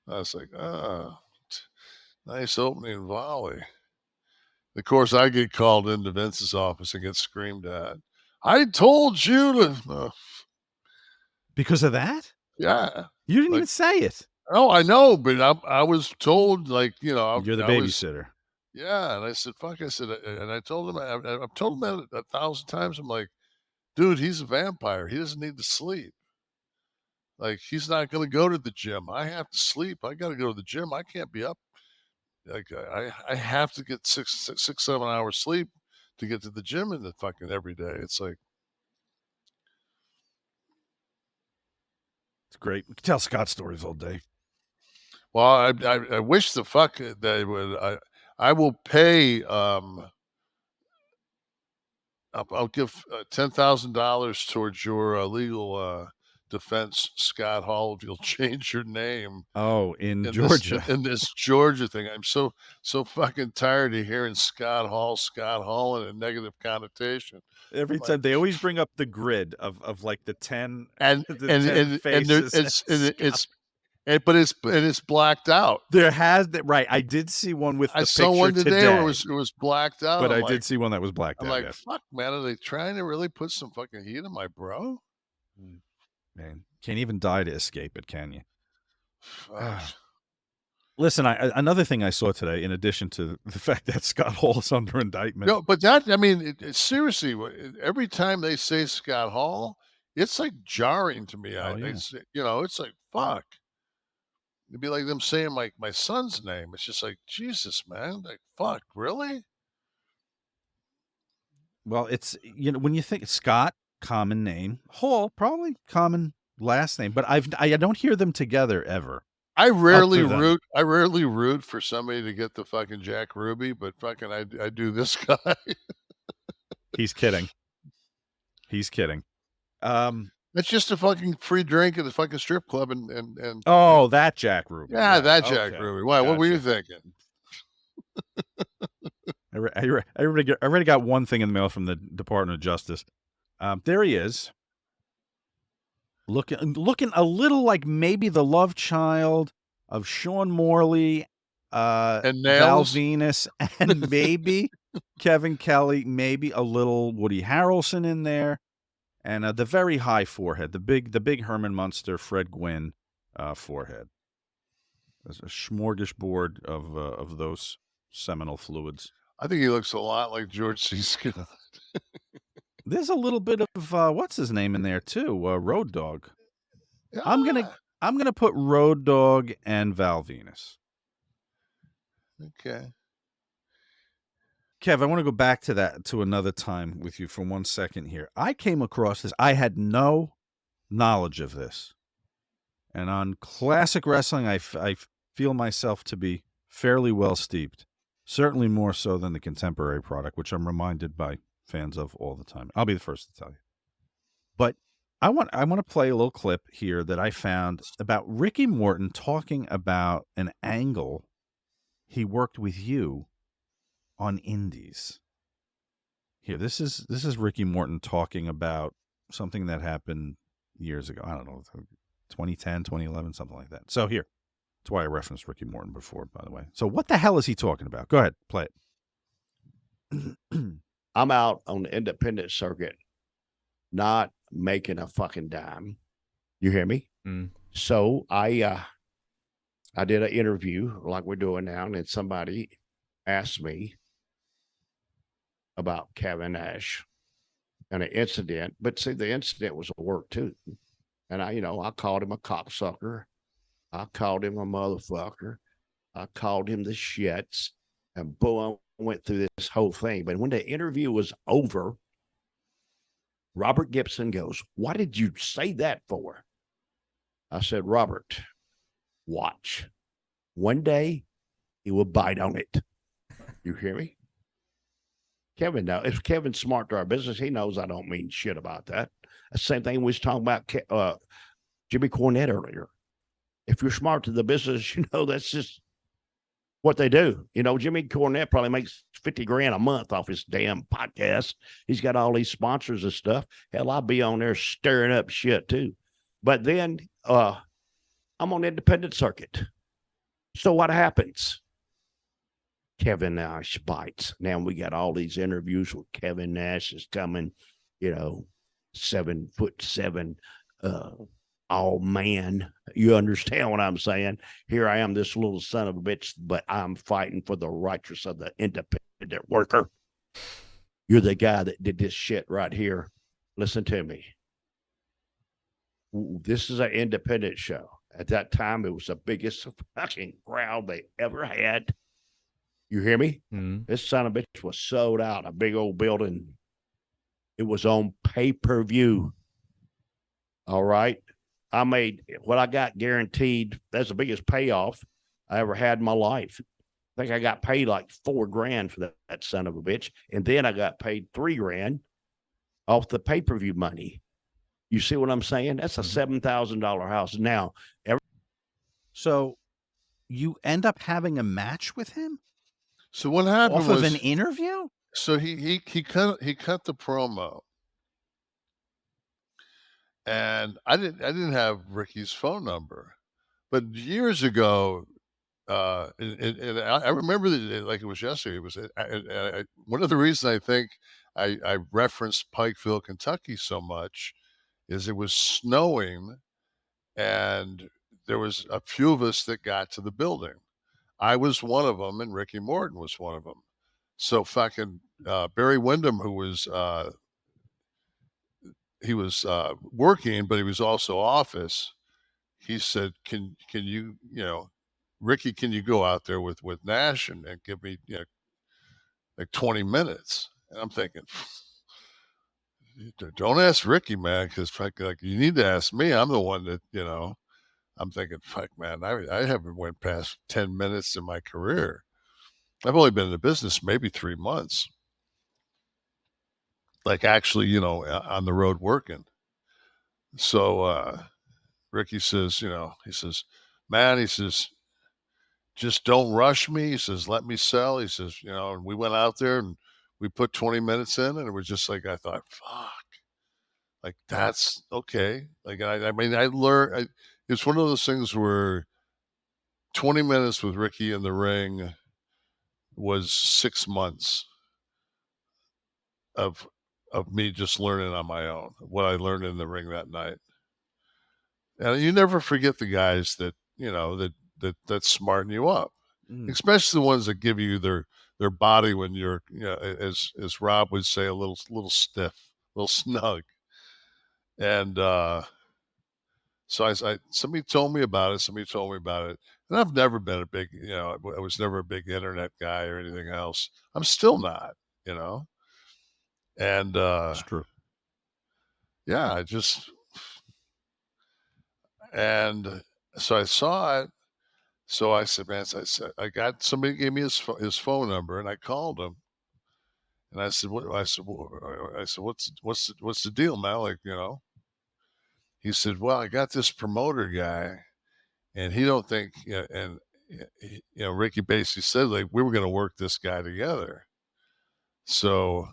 I was like, nice opening volley. Of course, I get called into Vince's office and get screamed at. I told you to. Because of that? Yeah. You didn't even say it. Oh, I know, but I was told, like, you're the babysitter. Yeah, and I said, fuck. I said, and I told him, I've told him that 1,000 times. I'm like, dude, he's a vampire. He doesn't need to sleep. Like, he's not going to go to the gym. I have to sleep. I got to go to the gym. I can't be up. Like, I have to get 6-7 hours sleep to get to the gym in the fucking every day. It's like, it's great. We can tell Scott stories all day. Well, I wish the fuck they would. I will pay. I'll give $10,000 towards your legal defense, Scott Hall, if you'll change your name. Oh, in Georgia. In this Georgia thing. I'm so fucking tired of hearing Scott Hall in a negative connotation. Every time they always bring up the grid of like the 10 and faces. But it's blacked out. There has that, right? I did see one with the picture saw one today today. where it was blacked out. But I did see one that was blacked out. I'm like, yes. fuck, man, are they trying to really put some fucking heat in my bro? Man, can't even die to escape it, can you? Listen, another thing I saw today, in addition to the fact that Scott Hall is under indictment. No, but that, I mean, seriously, every time they say Scott Hall, it's like jarring to me. It's like, fuck. It'd be like them saying my son's name. It's just like, Jesus, man. Like, fuck, really? Well, it's, when you think Scott, common name, Hall, probably common last name, but I don't hear them together ever. I rarely root for somebody to get the fucking Jack Ruby, but fucking I do this guy. He's kidding. It's just a fucking free drink at the fucking strip club and that Jack Ruby. Yeah, that Jack Ruby. Why? Gotcha. What were you thinking? I already got one thing in the mail from the Department of Justice. There he is. Looking a little like maybe the love child of Sean Morley, and Val Venus, and maybe Kevin Kelly, maybe a little Woody Harrelson in there, and the very high forehead, the big Herman Munster, Fred Gwynn forehead. There's a smorgasbord of those seminal fluids. I think he looks a lot like George C. Scott. There's a little bit of what's his name in there too, Road Dogg. Yeah. I'm gonna put Road Dogg and Val Venus. Okay. Kev, I want to go back to another time with you for 1 second here. I came across this. I had no knowledge of this, and on classic wrestling, I feel myself to be fairly well steeped. Certainly more so than the contemporary product, which I'm reminded by fans of all the time. I'll be the first to tell you. But I want to play a little clip here that I found about Ricky Morton talking about an angle he worked with you on indies. Here, this is Ricky Morton talking about something that happened years ago. I don't know, 2010, 2011, something like that. So here, that's why I referenced Ricky Morton before, by the way. So what the hell is he talking about? Go ahead, play it. I'm out on the independent circuit, not making a fucking dime. You hear me? Mm. So I did an interview like we're doing now, and somebody asked me about Kevin Nash and an incident. But see, the incident was a work too. And I called him a cocksucker. I called him a motherfucker. I called him the shits. And boom, I went through this whole thing. But when the interview was over, Robert Gibson goes, "What did you say that for?" I said, "Robert, watch. One day he will bite on it." You hear me? Kevin, now, if Kevin's smart to our business, he knows I don't mean shit about that. The same thing we was talking about Jimmy Cornette earlier. If you're smart to the business, that's just what they do. Jimmy Cornette probably makes $50,000 a month off his damn podcast. He's got all these sponsors and stuff. Hell, I'll be on there stirring up shit too. But then I'm on the independent circuit. So what happens? Kevin Nash bites. Now we got all these interviews with Kevin Nash is coming, 7'7", all man. You understand what I'm saying? Here I am, this little son of a bitch, but I'm fighting for the rights of the independent worker. You're the guy that did this shit right here. Listen to me. This is an independent show. At that time, it was the biggest fucking crowd they ever had. You hear me? Mm-hmm. This son of a bitch was sold out, a big old building. It was on pay-per-view. All right. I made what I got guaranteed. That's the biggest payoff I ever had in my life. I think I got paid like $4,000 for that son of a bitch. And then I got paid $3,000 off the pay-per-view money. You see what I'm saying? That's a $7,000 house. Now, so you end up having a match with him? So what happened off of an interview? So he cut the promo. And I didn't have Ricky's phone number, but years ago, and I remember that like it was yesterday. It was one of the reasons I think I referenced Pikeville, Kentucky so much is it was snowing, and there was a few of us that got to the building. I was one of them, and Ricky Morton was one of them. So fucking Barry Windham, who was he was working, but he was also office. He said, "Can you, you know, Ricky, can you go out there with Nash and give me, you know, like 20 minutes?" And I'm thinking, don't ask Ricky, man, because like you need to ask me. I'm the one that, you know. I'm thinking, fuck, man, I haven't went past 10 minutes in my career. I've only been in the business maybe 3 months. Like actually, you know, on the road working. So Ricky says, you know, he says, man, he says, just don't rush me. He says, let me sell. He says, you know, and we went out there and we put 20 minutes in, and it was just like, I thought, fuck, like that's okay. Like, I mean, I learned, it's one of those things where 20 minutes with Ricky in the ring was 6 months of me just learning on my own, what I learned in the ring that night. And you never forget the guys that, you know, that smarten you up, especially the ones that give you their body when you're, you know, as Rob would say, a little stiff, a little snug. And so I somebody told me about it. And I've never been a big, you know, I was never a big internet guy or anything else. I'm still not, you know. And That's true. yeah, and so I saw it. So I said, man, I got, somebody gave me his phone number, and I called him. And I said, what's the deal, man? Like, you know, he said, well, I got this promoter guy, and he don't think, you know, and you know, Ricky basically said, like, we were going to work this guy together. So,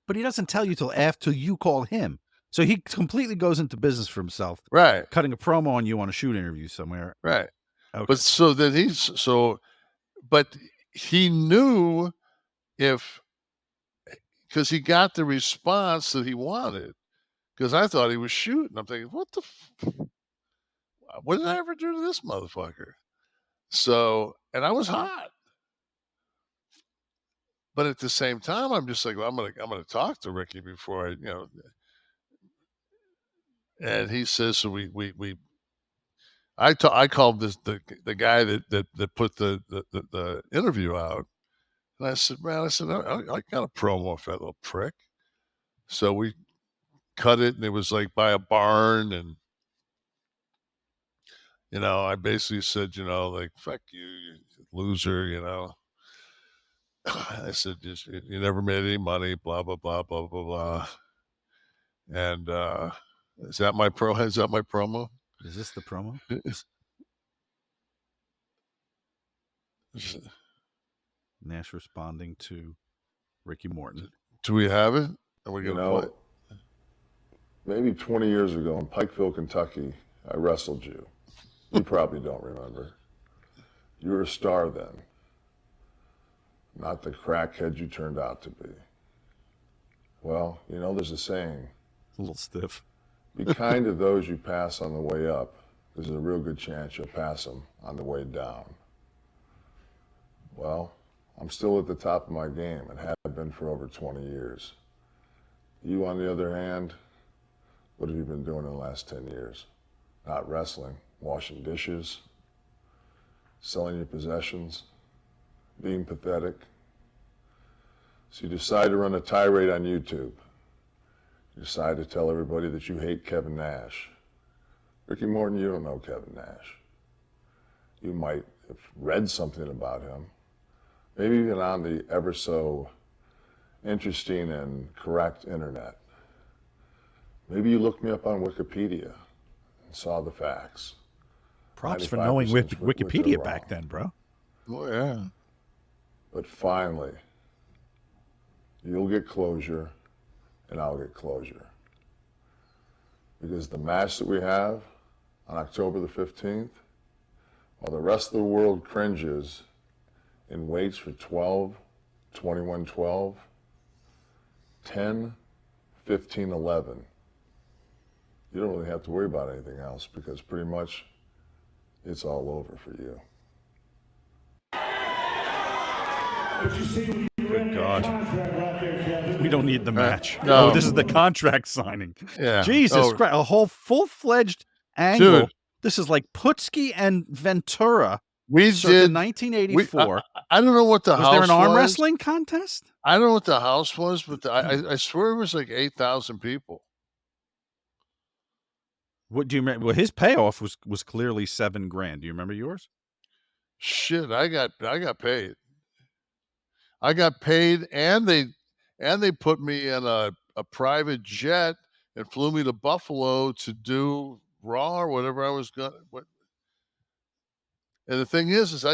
but he doesn't tell you till after you call him. So he completely goes into business for himself, right, cutting a promo on you on a shoot interview somewhere, right. Okay. But so then but he knew because he got the response that he wanted. Because I thought he was shooting. I'm thinking, what did I ever do to this motherfucker? So, and I was hot. But at the same time, I'm just like, well, I'm gonna talk to Ricky before I, you know. And he says, so I called the guy that put the interview out, and I said, man, I got a promo off that little prick. So we cut it, and it was like by a barn, and you know, I basically said, you know, like, fuck you, you loser, you know. I said, just, you never made any money, blah, blah, blah, blah, blah, blah. And is that my promo? Is this the promo? Nash responding to Ricky Morton. Do we have it? Are we You gonna know, play? maybe 20 years ago in Pikeville, Kentucky, I wrestled you. You probably don't remember. You were a star then, not the crackhead you turned out to be. Well, you know, there's a saying. A little stiff. Be kind to those you pass on the way up. There's a real good chance you'll pass them on the way down. Well, I'm still at the top of my game and have been for over 20 years. You, on the other hand, what have you been doing in the last 10 years? Not wrestling, washing dishes, selling your possessions, being pathetic. So you decide to run a tirade on YouTube. You decide to tell everybody that you hate Kevin Nash. Ricky Morton, you don't know Kevin Nash. You might have read something about him, maybe even on the ever so interesting and correct internet. Maybe you looked me up on Wikipedia and saw the facts. Props for knowing Wikipedia back then, bro. Oh, yeah. But finally, you'll get closure and I'll get closure. Because the match that we have on October the 15th, while the rest of the world cringes and waits for 12, 21, 12, 10, 15, 11, you don't really have to worry about anything else because pretty much it's all over for you. Good God. We don't need the match. No. Oh, this is the contract signing. Yeah. Jesus Christ. A whole full-fledged angle. Dude. This is like Putski and Ventura. We circa did 1984. I don't know what the was house there an arm was. wrestling contest? I don't know what the house was, but I swear it was like 8,000 people. What do you remember? Well, his payoff was clearly $7,000. Do you remember yours? Shit, I got paid. I got paid, and they put me in a private jet and flew me to Buffalo to do Raw or whatever I was going. And the thing is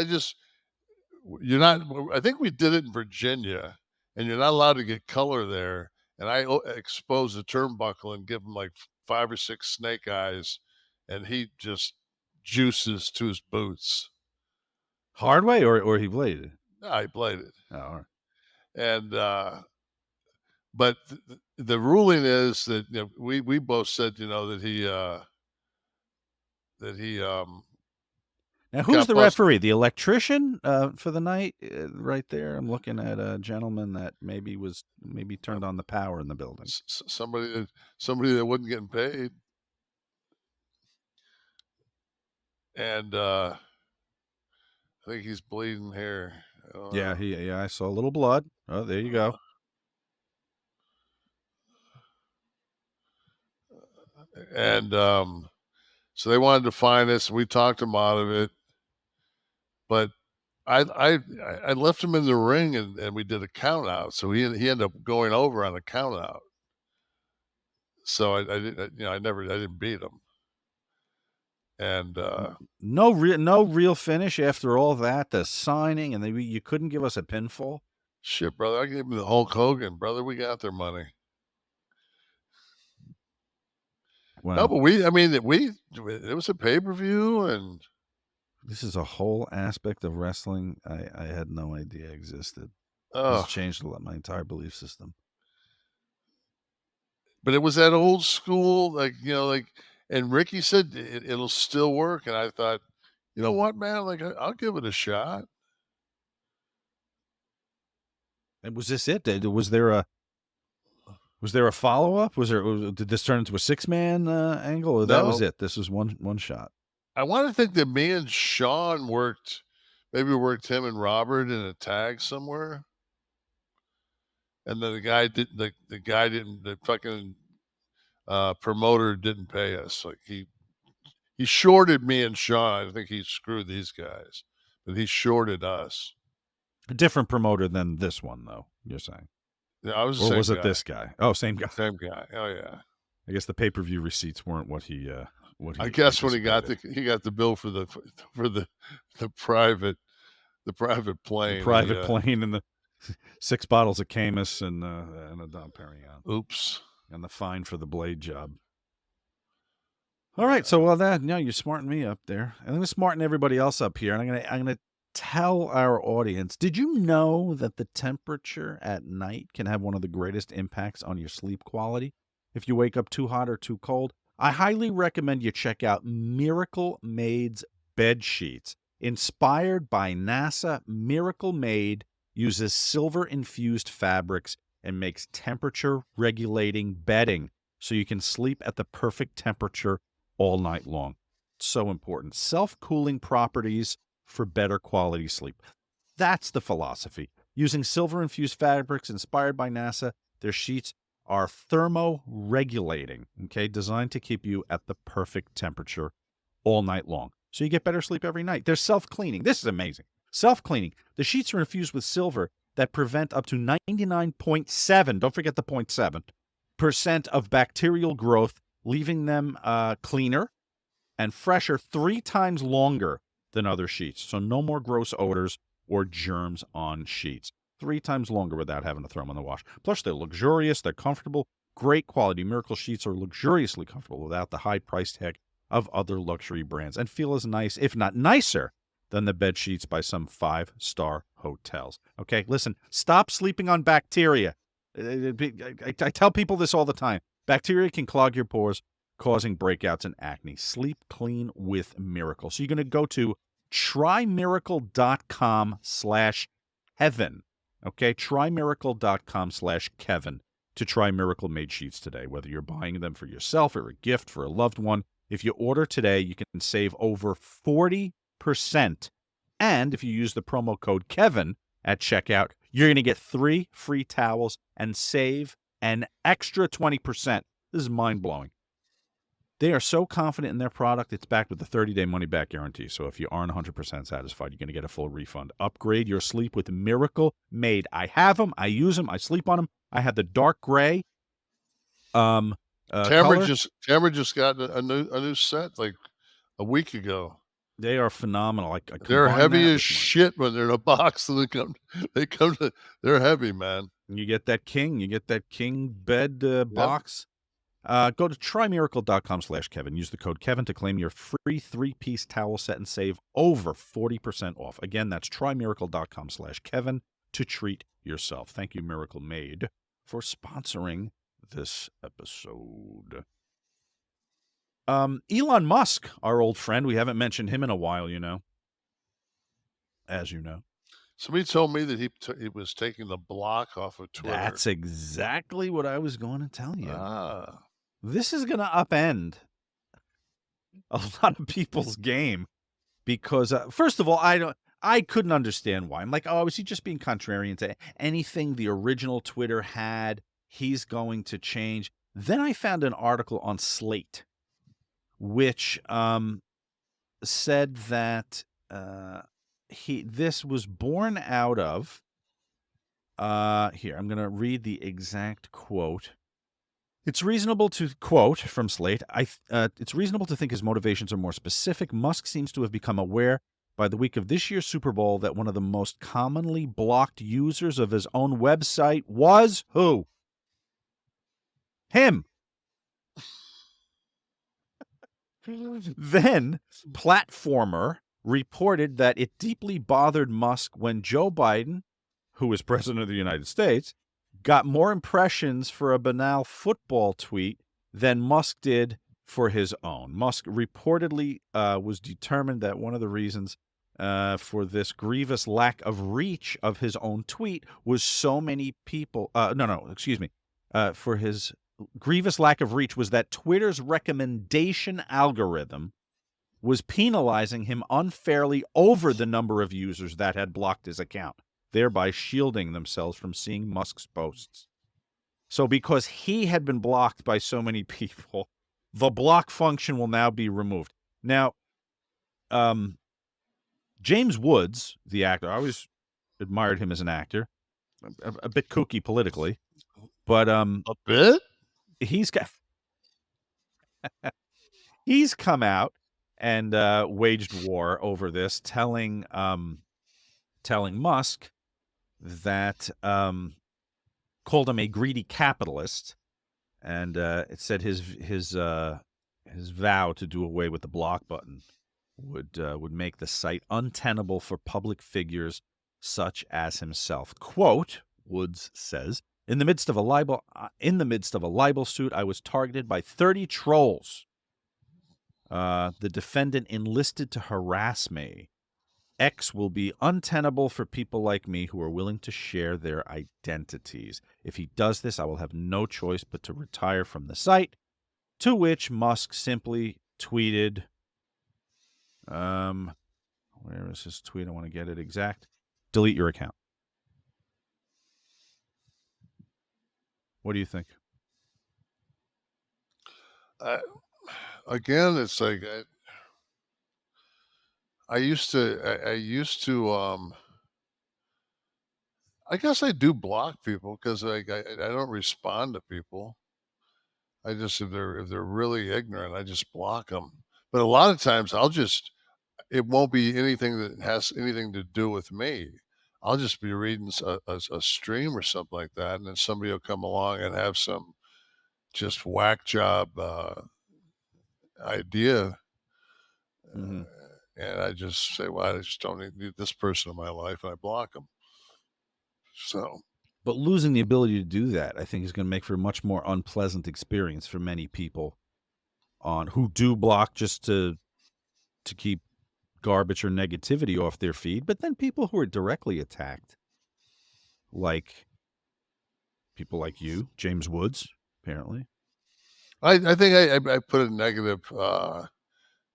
you're not. I think we did it in Virginia, and you're not allowed to get color there. And I exposed the turnbuckle and give him like 5 or 6 snake eyes, and he just juices to his boots. Hard way or he bladed? No, he bladed. Oh, all right. And but the ruling is that we both said that he now who's the referee? The electrician for the night, right there. I'm looking at a gentleman that maybe turned on the power in the building. Somebody that wasn't getting paid, and I think he's bleeding here. Yeah, I saw a little blood. Oh, there you go. And so they wanted to find us. We talked him out of it, but I left him in the ring and we did a count out. So he ended up going over on a count out. So I didn't beat him. And no real finish after all that. The signing, and you couldn't give us a pinfall. Shit, brother, I gave him the Hulk Hogan, brother. We got their money. Wow. No, but it was a pay-per-view, and this is a whole aspect of wrestling I had no idea existed. Oh, It's changed a lot, my entire belief system. But it was that old school, and Ricky said it'll still work, and I thought, you know what, man, I'll give it a shot. And was this it? Was there a follow-up? Did this turn into a 6-man angle, or that was it? This was one shot. I want to think that me and Sean worked him and Robert in a tag somewhere, and then the fucking promoter didn't pay us. Like he shorted me and Sean. I think he screwed these guys, but he shorted us. A different promoter than this one, though, you're saying? Yeah, I was. Or was it this guy? Oh, same guy. Same guy. Oh yeah. I guess the pay-per-view receipts weren't what he. I guess when he got the bill for the private plane. The private plane and the 6 bottles of Camus and a Dom Perignon. Oops. And the fine for the blade job. All right, so you're smarting me up there. I'm going to smarten everybody else up here, and I'm gonna tell our audience. Did you know that the temperature at night can have one of the greatest impacts on your sleep quality? If you wake up too hot or too cold, I highly recommend you check out Miracle Made's bed sheets. Inspired by NASA, Miracle Made uses silver-infused fabrics and makes temperature-regulating bedding so you can sleep at the perfect temperature all night long. It's so important. Self-cooling properties for better quality sleep. That's the philosophy. Using silver-infused fabrics inspired by NASA, their sheets are thermoregulating, designed to keep you at the perfect temperature all night long. So you get better sleep every night. They're self-cleaning. This is amazing. Self-cleaning. The sheets are infused with silver that prevent up to 99.7, don't forget the 0.7% of bacterial growth, leaving them cleaner and fresher 3 times longer than other sheets. So no more gross odors or germs on sheets. 3 times longer without having to throw them in the wash. Plus, they're luxurious, they're comfortable, great quality. Miracle sheets are luxuriously comfortable without the high price tag of other luxury brands and feel as nice, if not nicer, than the bed sheets by some 5-star hotels. Okay, listen, stop sleeping on bacteria. I tell people this all the time. Bacteria can clog your pores, causing breakouts and acne. Sleep clean with Miracle. So you're going to go to trymiracle.com/Kevin. Okay, trymiracle.com/Kevin to try Miracle Made Sheets today, whether you're buying them for yourself or a gift for a loved one. If you order today, you can save over 40%. And if you use the promo code Kevin at checkout, you're going to get 3 free towels and save an extra 20%. This is mind-blowing. They are so confident in their product, it's backed with a 30-day money-back guarantee. So if you aren't 100% satisfied, you're going to get a full refund. Upgrade your sleep with Miracle Made. I have them. I use them. I sleep on them. I had the dark gray Tamara color. just got a new set like a week ago. They are phenomenal. They're heavy as shit when they're in a box. And they're heavy, man. You get that king bed box. Go to trymiracle.com/Kevin. Use the code Kevin to claim your free 3-piece towel set and save over 40% off. Again, that's trymiracle.com/Kevin to treat yourself. Thank you, Miracle Made, for sponsoring this episode. Elon Musk, our old friend. We haven't mentioned him in a while, as you know. Somebody told me that he was taking the block off of Twitter. That's exactly what I was going to tell you. This is going to upend a lot of people's game because, first of all, I couldn't understand why. I'm like, oh, is he just being contrarian to anything the original Twitter had? He's going to change. Then I found an article on Slate, which said that this was born out of. Here, I'm going to read the exact quote. It's reasonable to quote from Slate. It's reasonable to think his motivations are more specific. Musk seems to have become aware by the week of this year's Super Bowl that one of the most commonly blocked users of his own website was who? Him. Then, Platformer reported that it deeply bothered Musk when Joe Biden, who is president of the United States, got more impressions for a banal football tweet than Musk did for his own. Musk reportedly was determined that one of the reasons for this grievous lack of reach of his own tweet was so many people. For his grievous lack of reach was that Twitter's recommendation algorithm was penalizing him unfairly over the number of users that had blocked his account, thereby shielding themselves from seeing Musk's posts. So because he had been blocked by so many people, the block function will now be removed. Now, James Woods, the actor, I always admired him as an actor, a bit kooky politically, but a bit. He's come out and waged war over this, telling Musk that called him a greedy capitalist, and it said his vow to do away with the block button would make the site untenable for public figures such as himself. Quote, Woods says, In the midst of a libel suit, I was targeted by 30 trolls. The defendant enlisted to harass me. X will be untenable for people like me who are willing to share their identities. If he does this, I will have no choice but to retire from the site. To which Musk simply tweeted, where is his tweet? I want to get it exact. Delete your account. What do you think? Again, it's like I used to. I guess I do block people because I don't respond to people. I just if they're really ignorant, I just block them. But a lot of times it won't be anything that has anything to do with me. I'll just be reading a stream or something like that, and then somebody will come along and have some just whack job idea. Mm-hmm. And I just say, well, I just don't need this person in my life, and I block them. So, but losing the ability to do that, I think, is going to make for a much more unpleasant experience for many people who do block just to keep garbage or negativity off their feed, but then people who are directly attacked, like people like you, James Woods, apparently. I think I put a negative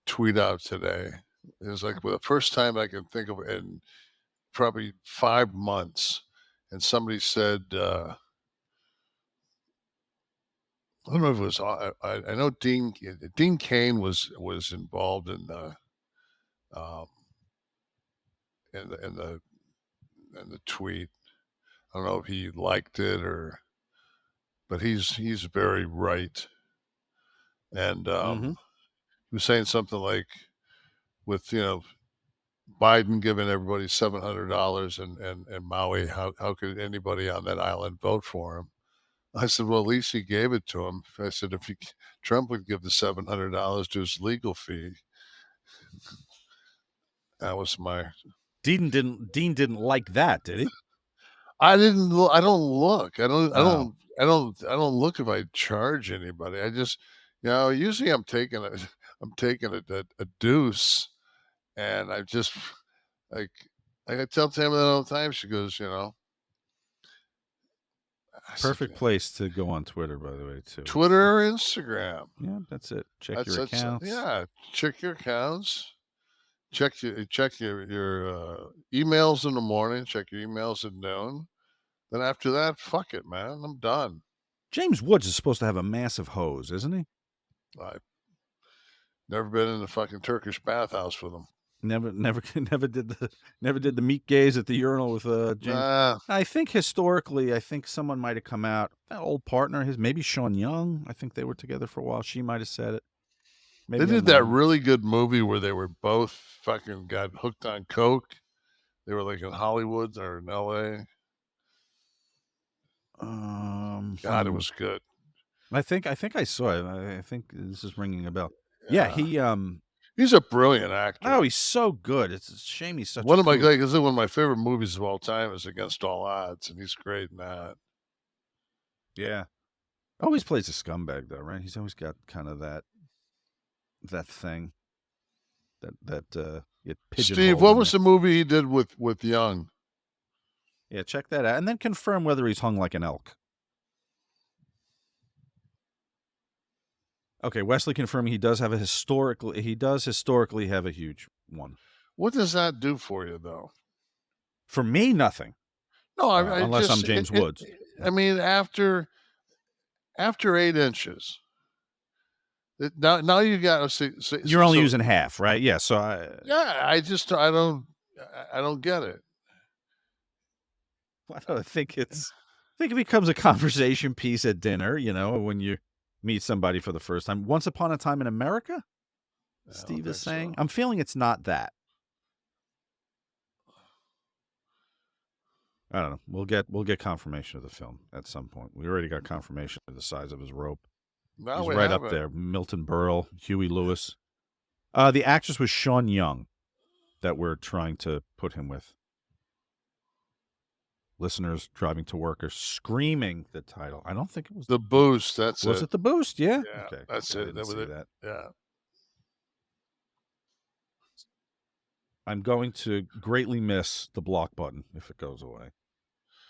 tweet out today. It was like the first time I can think of in probably 5 months, and somebody said, I don't know if it was. I know Dean Cain was involved in the tweet. I don't know if he liked it but he's very right. And he was saying something like, with Biden giving everybody $700 and Maui, how could anybody on that island vote for him? I said, well, at least he gave it to him. I said, if Trump would give the $700 to his legal fee, that was my. Dean didn't like that, did he? I didn't. I don't look. I don't look if I charge anybody. I just, usually I'm taking a deuce, and I just like I tell Tammy that all the time. She goes, Perfect place to go on Twitter, by the way, too. Twitter or Instagram. Yeah, that's it. Check your accounts. Yeah, check your accounts. Check your emails in the morning. Check your emails at noon. Then after that, fuck it, man. I'm done. James Woods is supposed to have a massive hose, isn't he? I've never been in the fucking Turkish bathhouse with him. Never did the meat gaze at the urinal with James. I think historically, someone might have come out. That old partner, maybe Sean Young. I think they were together for a while. She might have said it. Maybe they did that really good movie where they were both fucking got hooked on coke. They were like in Hollywood or in L.A. God, it was good. I think I saw it. I think this is ringing a bell. Yeah, he's a brilliant actor. Oh, he's so good. It's a shame he's such one of my favorite movies of all time is Against All Odds, and he's great in that. Yeah. Always plays a scumbag though, right? He's always got kind of that thing. Steve, what was the movie he did with Young? Yeah, check that out. And then confirm whether he's hung like an elk. Okay, Wesley confirming he does historically have a huge one. What does that do for you, though? For me, nothing. No, unless I'm James Woods. I mean, after 8 inches, now you got to see. You're only using half, right? Yeah. So I don't get it. I think it becomes a conversation piece at dinner. When you meet somebody for the first time. Once upon a time in America, Steve is saying. So. I'm feeling it's not that. I don't know. We'll get confirmation of the film at some point. We already got confirmation of the size of his rope. He's right up there. Milton Berle, Huey Lewis. The actress was Sean Young that we're trying to put him with. Listeners driving to work are screaming the title. I don't think it was The Boost. Was it The Boost? Yeah. Okay. That's it. That was it. Yeah. I'm going to greatly miss the block button if it goes away.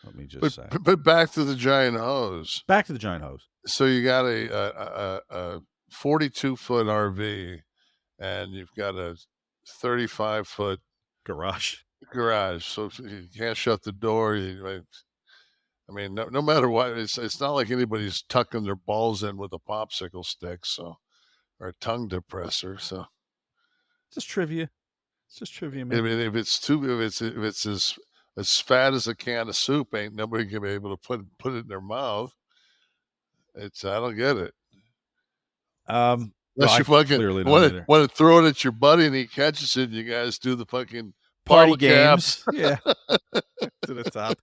Let me just say. But back to the giant hose. Back to the giant hose. So you got a 42-foot RV, and you've got a 35-foot garage. So you can't shut the door. No matter what, it's not like anybody's tucking their balls in with a popsicle stick, or a tongue depressor. So just trivia. It's just trivia, man. I mean, if it's as fat as a can of soup, ain't nobody gonna be able to put it in their mouth. I don't get it. Unless you fucking want to throw it at your buddy and he catches it, and you guys do the fucking party games. Yeah, to the top.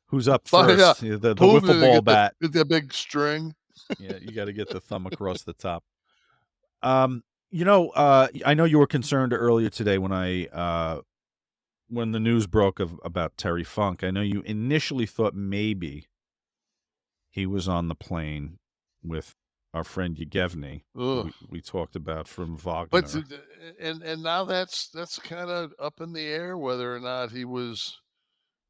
Who's up first? The wiffle ball bat. With the big string. Yeah, you got to get the thumb across the top. I know you were concerned earlier today when the news broke about Terry Funk. I know you initially thought maybe he was on the plane with our friend Yegevny'a, we talked about from Wagner. But and now that's kind of up in the air whether or not he was.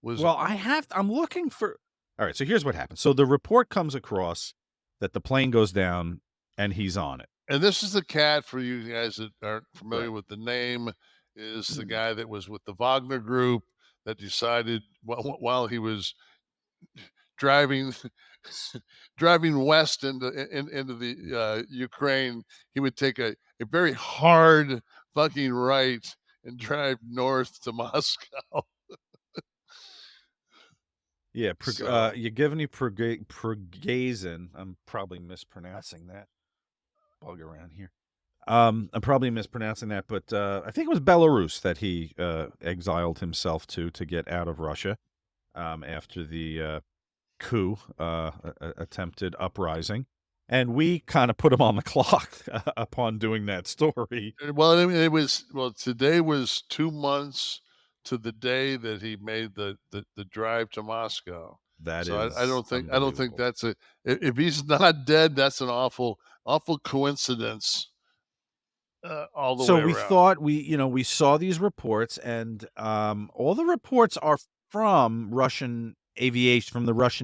Well, I'm looking for. All right, so here's what happened. So the report comes across that the plane goes down and he's on it. And this is the cat, for you guys that aren't familiar with the name, is the guy that was with the Wagner group that decided while he was driving west into the Ukraine, he would take a very hard fucking right and drive north to Moscow. Yeah, Yegevny'a Prigazhin. I'm probably mispronouncing that. Bug around here. I'm probably mispronouncing that, but I think it was Belarus that he exiled himself to get out of Russia after the coup attempted uprising. And we kind of put him on the clock upon doing that story. Well, I mean, today was 2 months to the day that he made the drive to Moscow. I don't think that's if he's not dead, that's an awful coincidence. All the way around. So we thought we saw these reports, and all the reports are from the Russian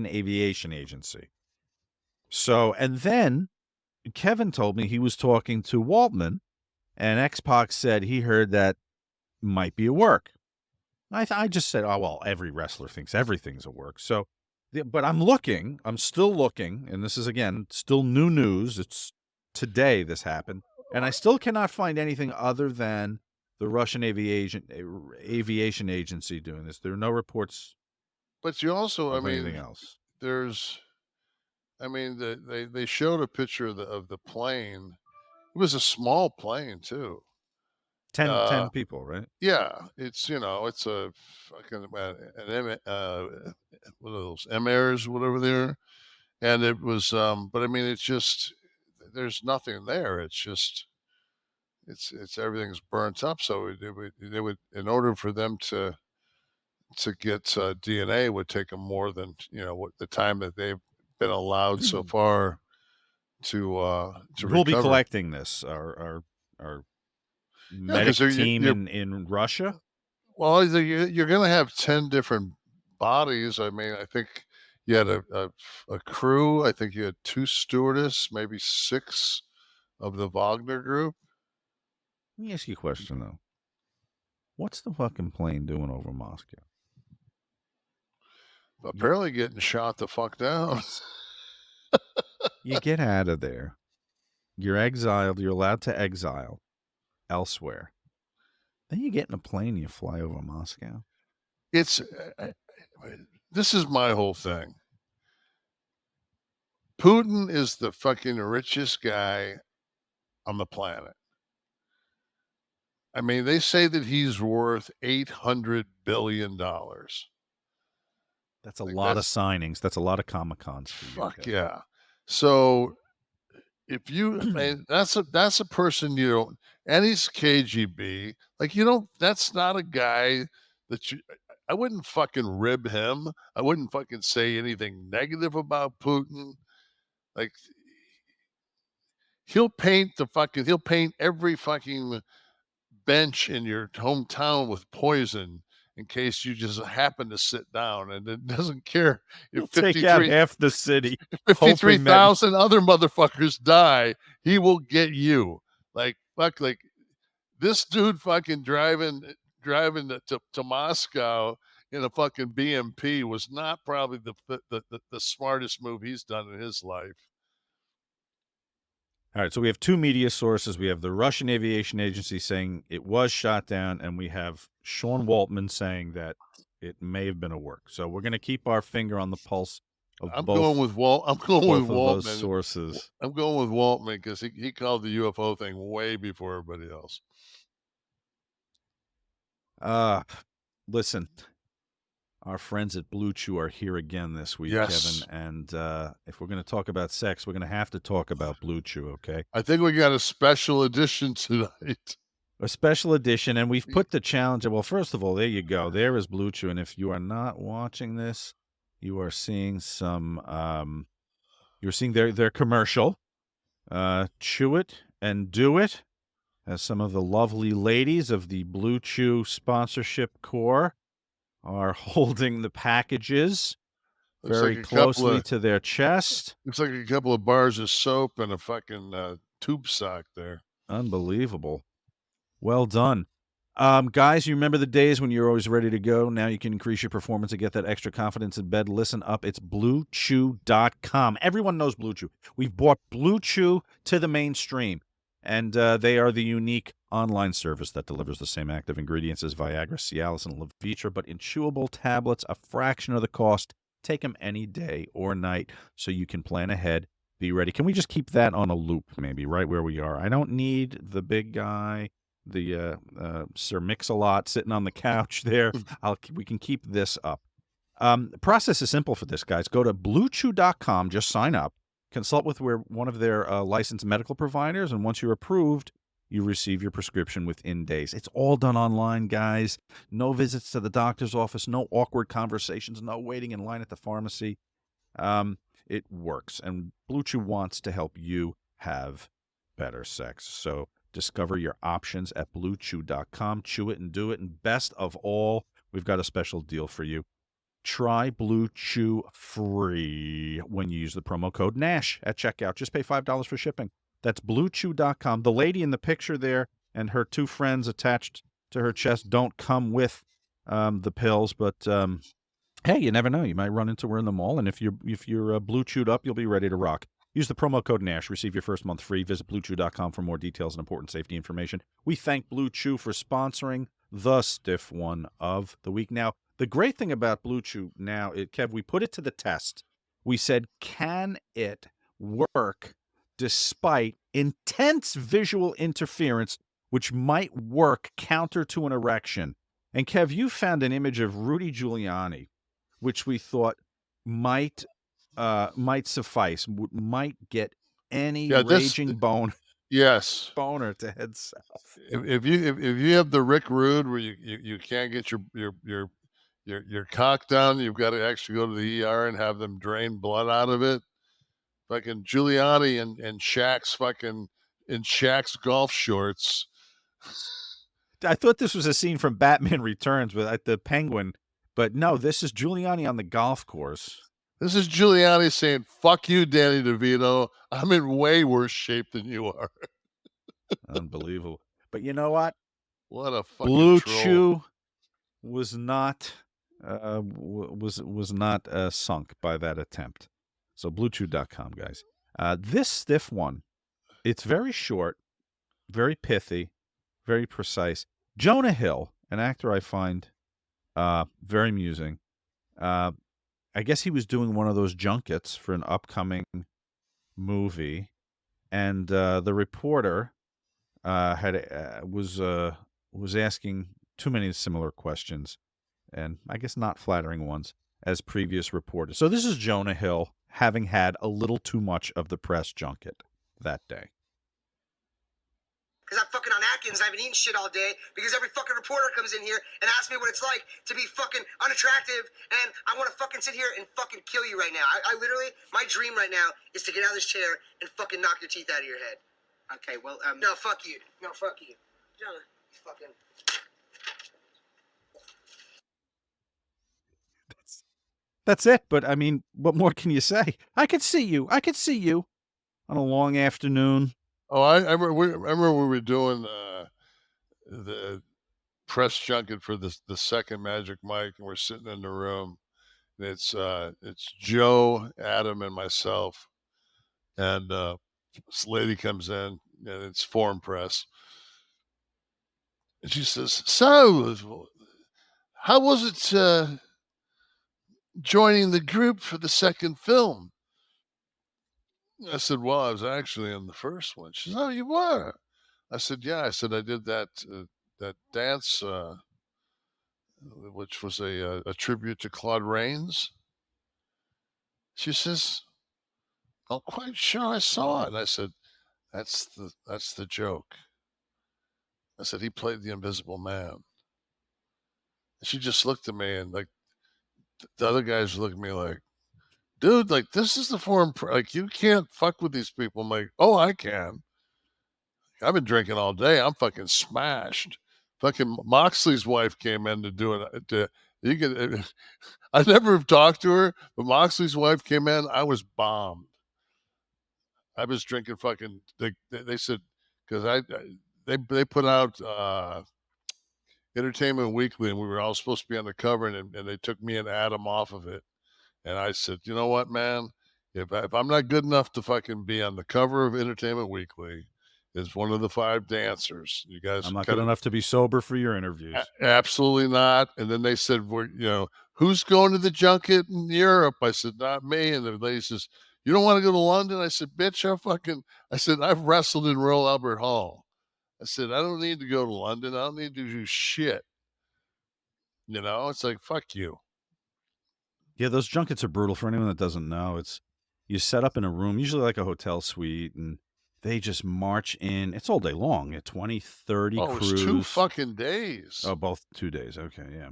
Aviation Agency. So, and then Kevin told me he was talking to Waltman, and X-Pac said he heard that might be a work. I just said, oh, well, every wrestler thinks everything's a work. So, but I'm still looking, and this is, again, still new news. It's today this happened, and I still cannot find anything other than the Russian Aviation Agency doing this. There are no reports. But you also, anything else. They showed a picture of the plane. It was a small plane too. 10 people, right? Yeah, it's it's a fucking what are those MRs, whatever they are, and it was. But I mean, it's just there's nothing there. It's just it's everything's burnt up. So they would in order for them to get DNA would take them more than what the time that they've been allowed so far to We'll be collecting this. Our medic team in Russia. Well, you're going to have 10 different bodies. I mean, I think you had a crew. I think you had 2 stewardess, maybe 6 of the Wagner group. Let me ask you a question though. What's the fucking plane doing over Moscow? Apparently getting shot the fuck down. You get out of there. You're exiled. You're allowed to exile elsewhere. Then you get in a plane and you fly over Moscow. This is my whole thing. Putin is the fucking richest guy on the planet. I mean, they say that he's worth $800 billion. That's a lot of signings. That's a lot of Comic-Cons for you. Fuck yeah. So if you, that's a person and he's KGB. Like, that's not a guy that I wouldn't fucking rib him. I wouldn't fucking say anything negative about Putin. Like, he'll paint every fucking bench in your hometown with poison in case you just happen to sit down, and it doesn't care if take out half the city. 53,000 other motherfuckers die. He will get you. Like this dude fucking driving to Moscow in a fucking BMP was not probably the smartest move he's done in his life. All right, so we have 2 media sources. We have the Russian Aviation Agency saying it was shot down, and we have Sean Waltman saying that it may have been a work. So we're going to keep our finger on the pulse of I'm both. Going with Waltman. Those sources. I'm going with Waltman because he called the UFO thing way before everybody else. Listen. Our friends at BLUECHEW are here again this week, yes. Kevin. And if we're going to talk about sex, we're going to have to talk about BLUECHEW, okay? I think we got a special edition tonight. A special edition, and we've put the challenge. Well, first of all, there you go. There is BLUECHEW, and if you are not watching this, you are seeing some. You're seeing their commercial, Chew it and do it, as some of the lovely ladies of the Blue Chew sponsorship corps are holding the packages very closely to their chest. Looks like a couple of bars of soap and a fucking tube sock there. Unbelievable. Well done. Guys, you remember the days when you were always ready to go? Now you can increase your performance and get that extra confidence in bed. Listen up. It's BlueChew.com. Everyone knows Blue Chew. We've brought Blue Chew to the mainstream, and they are the unique online service that delivers the same active ingredients as Viagra, Cialis, and Levitra, but in chewable tablets, a fraction of the cost. Take them any day or night so you can plan ahead, be ready. Can we just keep that on a loop, maybe, right where we are? I don't need the big guy, the Sir Mix-a-Lot sitting on the couch there. We can keep this up. The process is simple for this, guys. Go to BlueChew.com, just sign up, consult with one of their licensed medical providers, and once you're approved, you receive your prescription within days. It's all done online, guys. No visits to the doctor's office, no awkward conversations, no waiting in line at the pharmacy. It works, and Blue Chew wants to help you have better sex. So discover your options at BlueChew.com. Chew it and do it. And best of all, we've got a special deal for you. Try Blue Chew free when you use the promo code NASH at checkout. Just pay $5 for shipping. That's BlueChew.com. The lady in the picture there and her two friends attached to her chest don't come with the pills, but hey, you never know. You might run into her in the mall, and if you're Blue Chewed up, you'll be ready to rock. Use the promo code NASH. Receive your first month free. Visit BlueChew.com for more details and important safety information. We thank Blue Chew for sponsoring the stiff one of the week. Now, the great thing about Blue Chew now, Kev, we put it to the test. We said, can it work despite intense visual interference, which might work counter to an erection? And Kev, you found an image of Rudy Giuliani, which we thought might suffice, might get any raging boner to head south. If you have the Rick Rude where you can't get your cock down, you've got to actually go to the ER and have them drain blood out of it. Fucking Giuliani and Shaq's in Shaq's golf shorts. I thought this was a scene from Batman Returns with the Penguin, but no, this is Giuliani on the golf course. This is Giuliani saying, "Fuck you, Danny DeVito. I'm in way worse shape than you are." Unbelievable. But you know what? What a fucking Blue troll. Chew was not sunk by that attempt. So BlueChew.com, guys. This stiff one, it's very short, very pithy, very precise. Jonah Hill, an actor I find very amusing. I guess he was doing one of those junkets for an upcoming movie, and the reporter was asking too many similar questions, and I guess not flattering ones, as previous reporters. So this is Jonah Hill having had a little too much of the press junket that day. Because I'm fucking on Atkins, I've been eating shit all day because every fucking reporter comes in here and asks me what it's like to be fucking unattractive, and I want to fucking sit here and fucking kill you right now. I literally, my dream right now is to get out of this chair and fucking knock your teeth out of your head. Okay, well, no, fuck you. No, fuck you. Jonah, fucking... That's it. But I mean, what more can you say? I could see you on a long afternoon. Oh, I remember we were doing the press junket for the second Magic Mike, and we're sitting in the room. And it's Joe, Adam, and myself, and this lady comes in, and it's Foreign Press, and she says, "So, how was it joining the group for the second film?" I said, "Well, I was actually in the first one." She said, "Oh, you were?" I said, "Yeah." I said, "I did that dance, which was a tribute to Claude Rains." She says, "I'm quite sure I saw it." And I said, That's the joke." I said, "He played the Invisible Man." And she just looked at me, and like the other guys looked at me like, dude, like, this is the forum. Like, you can't fuck with these people. I'm like, oh, I can. I've been drinking all day. I'm fucking smashed. Fucking Moxley's wife came in to do it. I never have talked to her, but Moxley's wife came in. I was bombed. I was drinking fucking. They said because they put out Entertainment Weekly, and we were all supposed to be on the cover, and they took me and Adam off of it. And I said, you know what, man? If I'm not good enough to fucking be on the cover of Entertainment Weekly, as one of the 5 dancers, you guys. I'm not good enough to be sober for your interviews. Absolutely not. And then they said, who's going to the junket in Europe? I said, not me. And the lady says, you don't want to go to London? I said, bitch, I've wrestled in Royal Albert Hall. I said, I don't need to go to London. I don't need to do shit. It's like, fuck you. Yeah, those junkets are brutal. For anyone that doesn't know, it's you set up in a room, usually like a hotel suite, and they just march in. It's all day long. 20, 30 crews. It's 2 fucking days. Oh, both 2 days. Okay, yeah.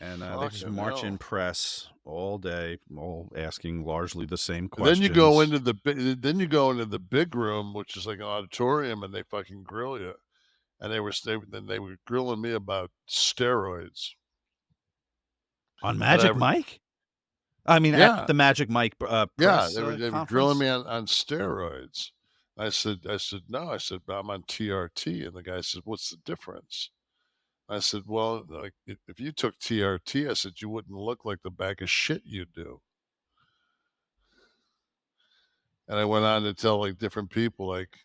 And they just march in press all day, all asking largely the same questions. Then you go into the big room, which is like an auditorium, and they fucking grill you. And they were grilling me about steroids. On Magic Mike? I mean, at the Magic Mike press, they were grilling me on steroids. I said, no. I said, but I'm on TRT. And the guy said, what's the difference? I said, well, like, if you took TRT, I said, you wouldn't look like the bag of shit you do. And I went on to tell, like, different people, like,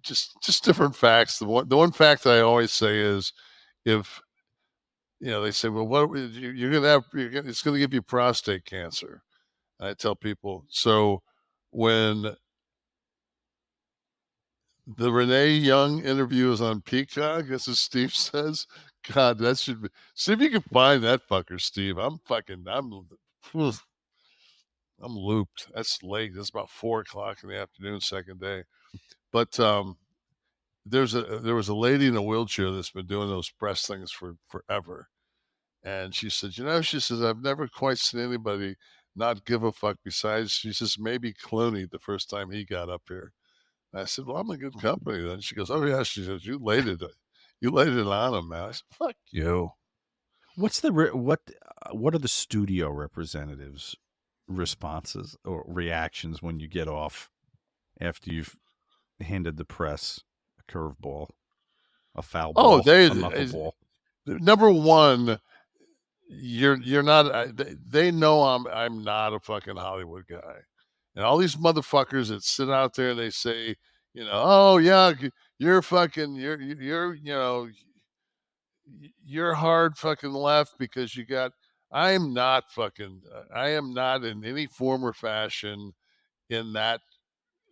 just different facts. The one fact I always say is, if, they say, well, what you're going to have, it's going to give you prostate cancer. And I tell people, so when the Renee Young interview is on Peacock, as Steve says, God, that should be. See if you can find that fucker, Steve. I'm looped. That's late. That's about 4:00 in the afternoon, second day. But there was a lady in a wheelchair that's been doing those press things for forever. And she said, she says, I've never quite seen anybody not give a fuck besides, she says, maybe Clooney the first time he got up here. And I said, well, I'm in good company then. She goes, oh yeah. She says, you laid it on him, man. I said, fuck you. What are the studio representatives' responses or reactions when you get off after you've handed the press a curveball, a foul ball, a knuckleball? Number one, you're not. They know I'm not a fucking Hollywood guy, and all these motherfuckers that sit out there and they say, oh yeah, you're fucking, you're hard fucking left because you got. I am not in any form or fashion in that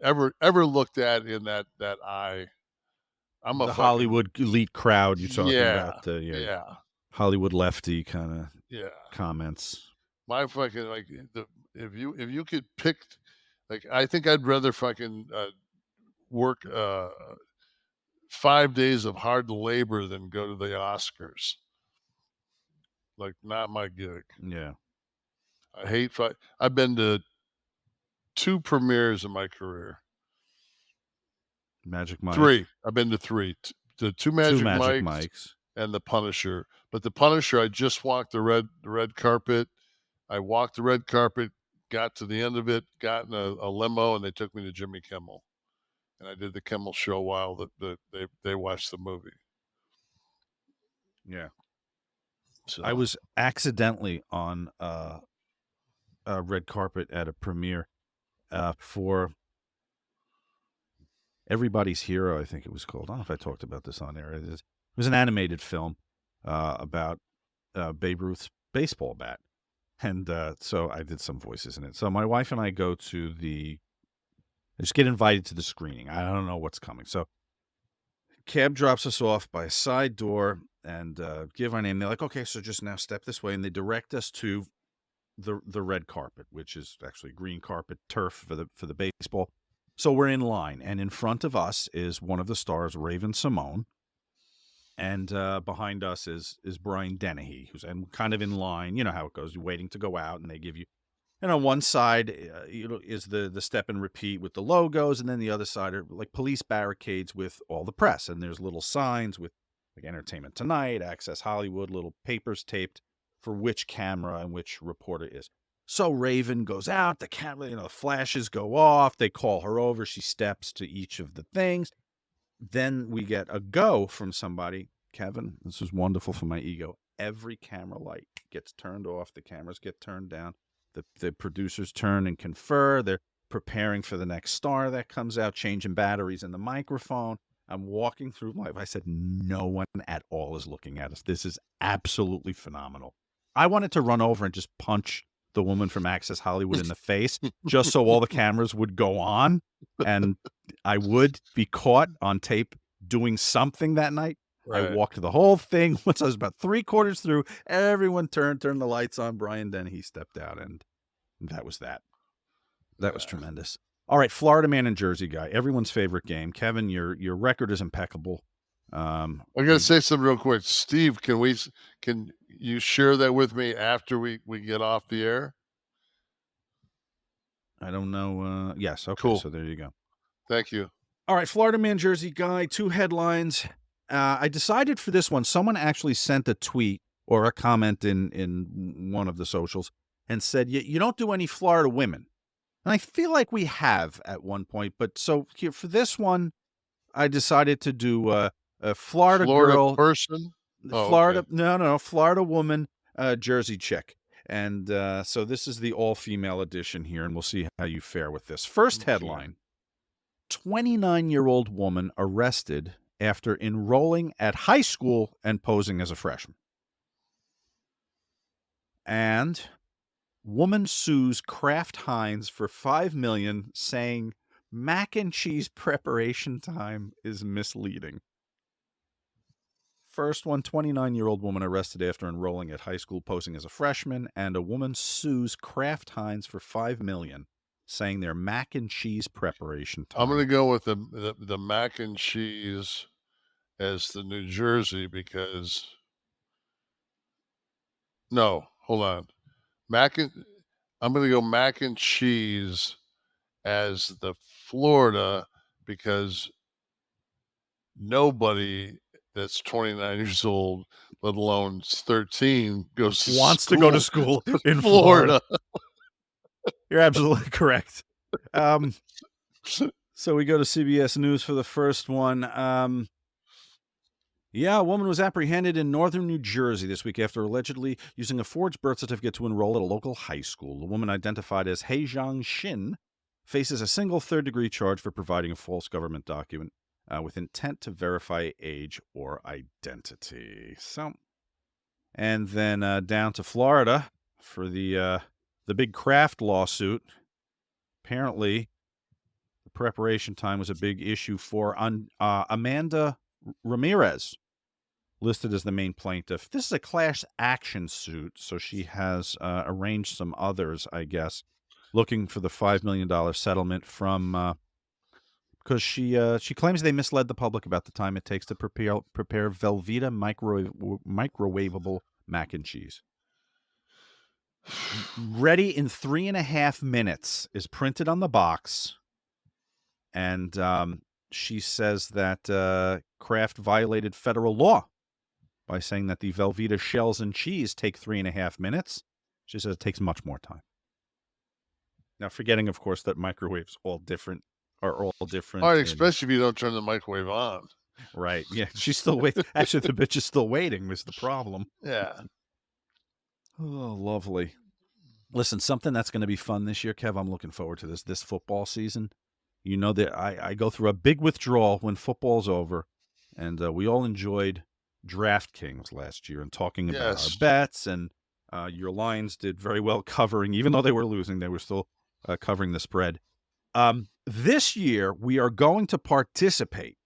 ever looked at in that eye. I'm the Hollywood elite crowd you're talking about. Hollywood lefty kind of comments. My fucking, like, if you could pick, like, I think I'd rather fucking work 5 days of hard labor than go to the Oscars. Like, not my gig. Yeah. I hate I've been to 2 premieres in my career. Magic Mike. 3. I've been to 3. The 2 Magic Mikes and the Punisher. But the Punisher, I just walked the red carpet. I walked the red carpet, got to the end of it, got in a limo, and they took me to Jimmy Kimmel. And I did the Kimmel show while they watched the movie. Yeah. So I was accidentally on a red carpet at a premiere for Everybody's Hero, I think it was called. I don't know if I talked about this on air. It was an animated film about Babe Ruth's baseball bat. And so I did some voices in it. So my wife and I go to I just get invited to the screening. I don't know what's coming. So cab drops us off by a side door and give our name. They're like, okay, so just now step this way. And they direct us to the red carpet, which is actually green carpet turf for the baseball. So we're in line, and in front of us is one of the stars, Raven Simone, And behind us is Brian Dennehy, who's kind of in line. You know how it goes. You're waiting to go out, and they give you. And on one side is the step and repeat with the logos, and then the other side are like police barricades with all the press. And there's little signs with like Entertainment Tonight, Access Hollywood, little papers taped for which camera and which reporter is. So Raven goes out, the camera, the flashes go off. They call her over. She steps to each of the things. Then we get a go from somebody. Kevin, this is wonderful for my ego. Every camera light gets turned off. The cameras get turned down. The producers turn and confer. They're preparing for the next star that comes out, changing batteries in the microphone. I'm walking through life. I said, no one at all is looking at us. This is absolutely phenomenal. I wanted to run over and just punch the woman from Access Hollywood in the face just so all the cameras would go on and I would be caught on tape doing something that night. Right. I walked the whole thing. Once I was about 3/4 through, everyone turned the lights on. Brian Dennehy stepped out, and that was that. That was tremendous. All right, Florida man and Jersey guy, everyone's favorite game. Kevin, your record is impeccable. I got to say something real quick. Steve, can you share that with me after we get off the air? I don't know. Yes. Okay. Cool. So there you go. Thank you. All right, Florida man, Jersey guy, 2 headlines. I decided for this one, someone actually sent a tweet or a comment in one of the socials and said, you don't do any Florida women. And I feel like we have at one point. But so here for this one, I decided to do a Florida girl. Person? Florida, okay. No, Florida woman, Jersey chick. And so this is the all-female edition here, and we'll see how you fare with this. First headline, 29-year-old woman arrested after enrolling at high school and posing as a freshman. And woman sues Kraft Heinz for $5 million, saying mac and cheese preparation time is misleading. First one, 29-year-old woman arrested after enrolling at high school posing as a freshman, and a woman sues Kraft Heinz for $5 million, saying their mac and cheese preparation time. I'm going to go with the mac and cheese as the New Jersey because no, hold on. I'm going to go mac and cheese as the Florida because nobody that's 29 years old, let alone 13, wants to go to school in Florida. You're absolutely correct. So we go to CBS News for the first one. A woman was apprehended in northern New Jersey this week after allegedly using a forged birth certificate to enroll at a local high school. The woman, identified as Haejong Shin, faces a single third-degree charge for providing a false government document with intent to verify age or identity. So, and then down to Florida for the big Kraft lawsuit. Apparently, the preparation time was a big issue for Amanda Ramirez, listed as the main plaintiff. This is a class action suit, so she has arranged some others, I guess, looking for the $5 million settlement from because she claims they misled the public about the time it takes to prepare Velveeta microwavable mac and cheese. Ready in 3.5 minutes is printed on the box, and she says that Kraft violated federal law by saying that the Velveeta shells and cheese take 3.5 minutes. She says it takes much more time. Now, forgetting, of course, that microwaves are all different. All right, especially if you don't turn the microwave on. Right. Yeah, she's still waiting. Actually, the bitch is still waiting is the problem. Yeah. Oh, lovely. Listen, something that's going to be fun this year, Kev, I'm looking forward to this football season. You know that I go through a big withdrawal when football's over, and we all enjoyed DraftKings last year and talking about our bets, and your Lions did very well covering, even though they were losing, they were still covering the spread. This year, we are going to participate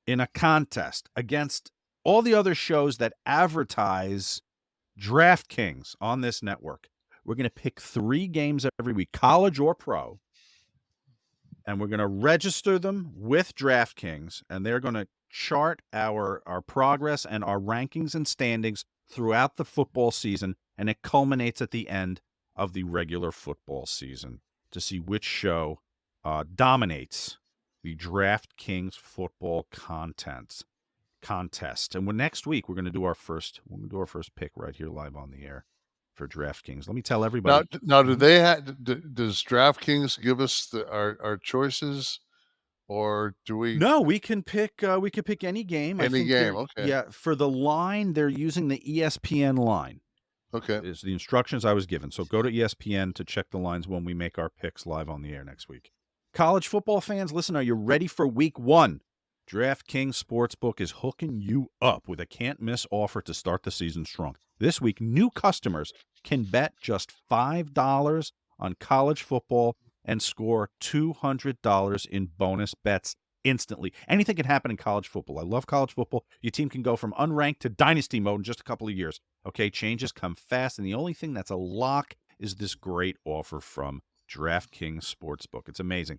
in a contest against all the other shows that advertise DraftKings on this network. We're going to pick 3 games every week, college or pro, and we're going to register them with DraftKings, and they're going to chart our progress and our rankings and standings throughout the football season, and it culminates at the end of the regular football season to see which show dominates the DraftKings football contest. And next week we're going to do our first pick right here live on the air for DraftKings. Let me tell everybody. Now do they does DraftKings give us our choices, or do we? No, we can pick any game. Any game, okay. Yeah, for the line, they're using the ESPN line. Okay. Is the instructions I was given. So go to ESPN to check the lines when we make our picks live on the air next week. College football fans, listen, are you ready for week 1? DraftKings Sportsbook is hooking you up with a can't-miss offer to start the season strong. This week, new customers can bet just $5 on college football and score $200 in bonus bets instantly. Anything can happen in college football. I love college football. Your team can go from unranked to dynasty mode in just a couple of years. Okay, changes come fast, and the only thing that's a lock is this great offer from DraftKings Sportsbook. It's amazing.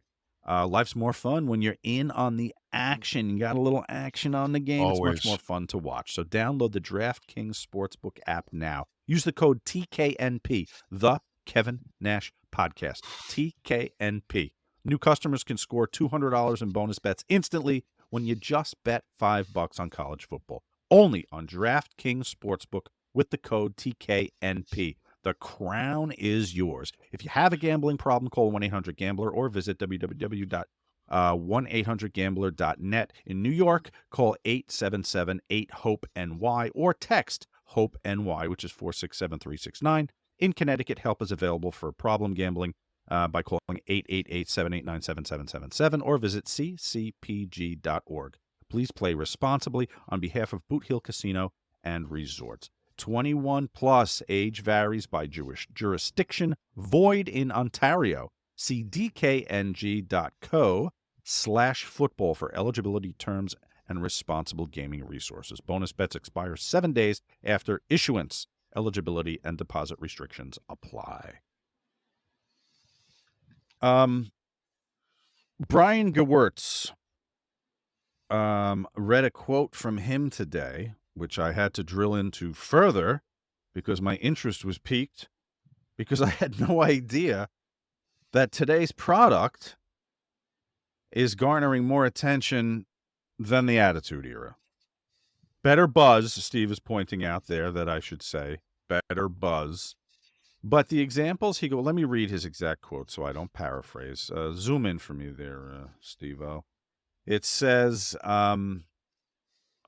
Life's more fun when you're in on the action. You got a little action on the game. Always. It's much more fun to watch. So download the DraftKings Sportsbook app now. Use the code TKNP, the Kevin Nash Podcast, TKNP. New customers can score $200 in bonus bets instantly when you just bet $5 on college football. Only on DraftKings Sportsbook with the code TKNP. The crown is yours. If you have a gambling problem, call 1-800-GAMBLER or visit www.1800gambler.net. In New York, call 877-8-HOPE-NY or text HOPE-NY, which is 467-369. In Connecticut, help is available for problem gambling by calling 888-789-7777 or visit ccpg.org. Please play responsibly on behalf of Boot Hill Casino and Resorts. 21 plus, age varies by jurisdiction, void in Ontario. See dkng.co/football for eligibility terms and responsible gaming resources. Bonus bets expire 7 days after issuance. Eligibility and deposit restrictions apply. Brian Gewirtz, read a quote from him today, which I had to drill into further because my interest was piqued, because I had no idea that today's product is garnering more attention than the Attitude Era. Better buzz, Steve is pointing out there that I should say. Better buzz. But the examples he let me read his exact quote so I don't paraphrase. Zoom in from you there, Steve-O. It says,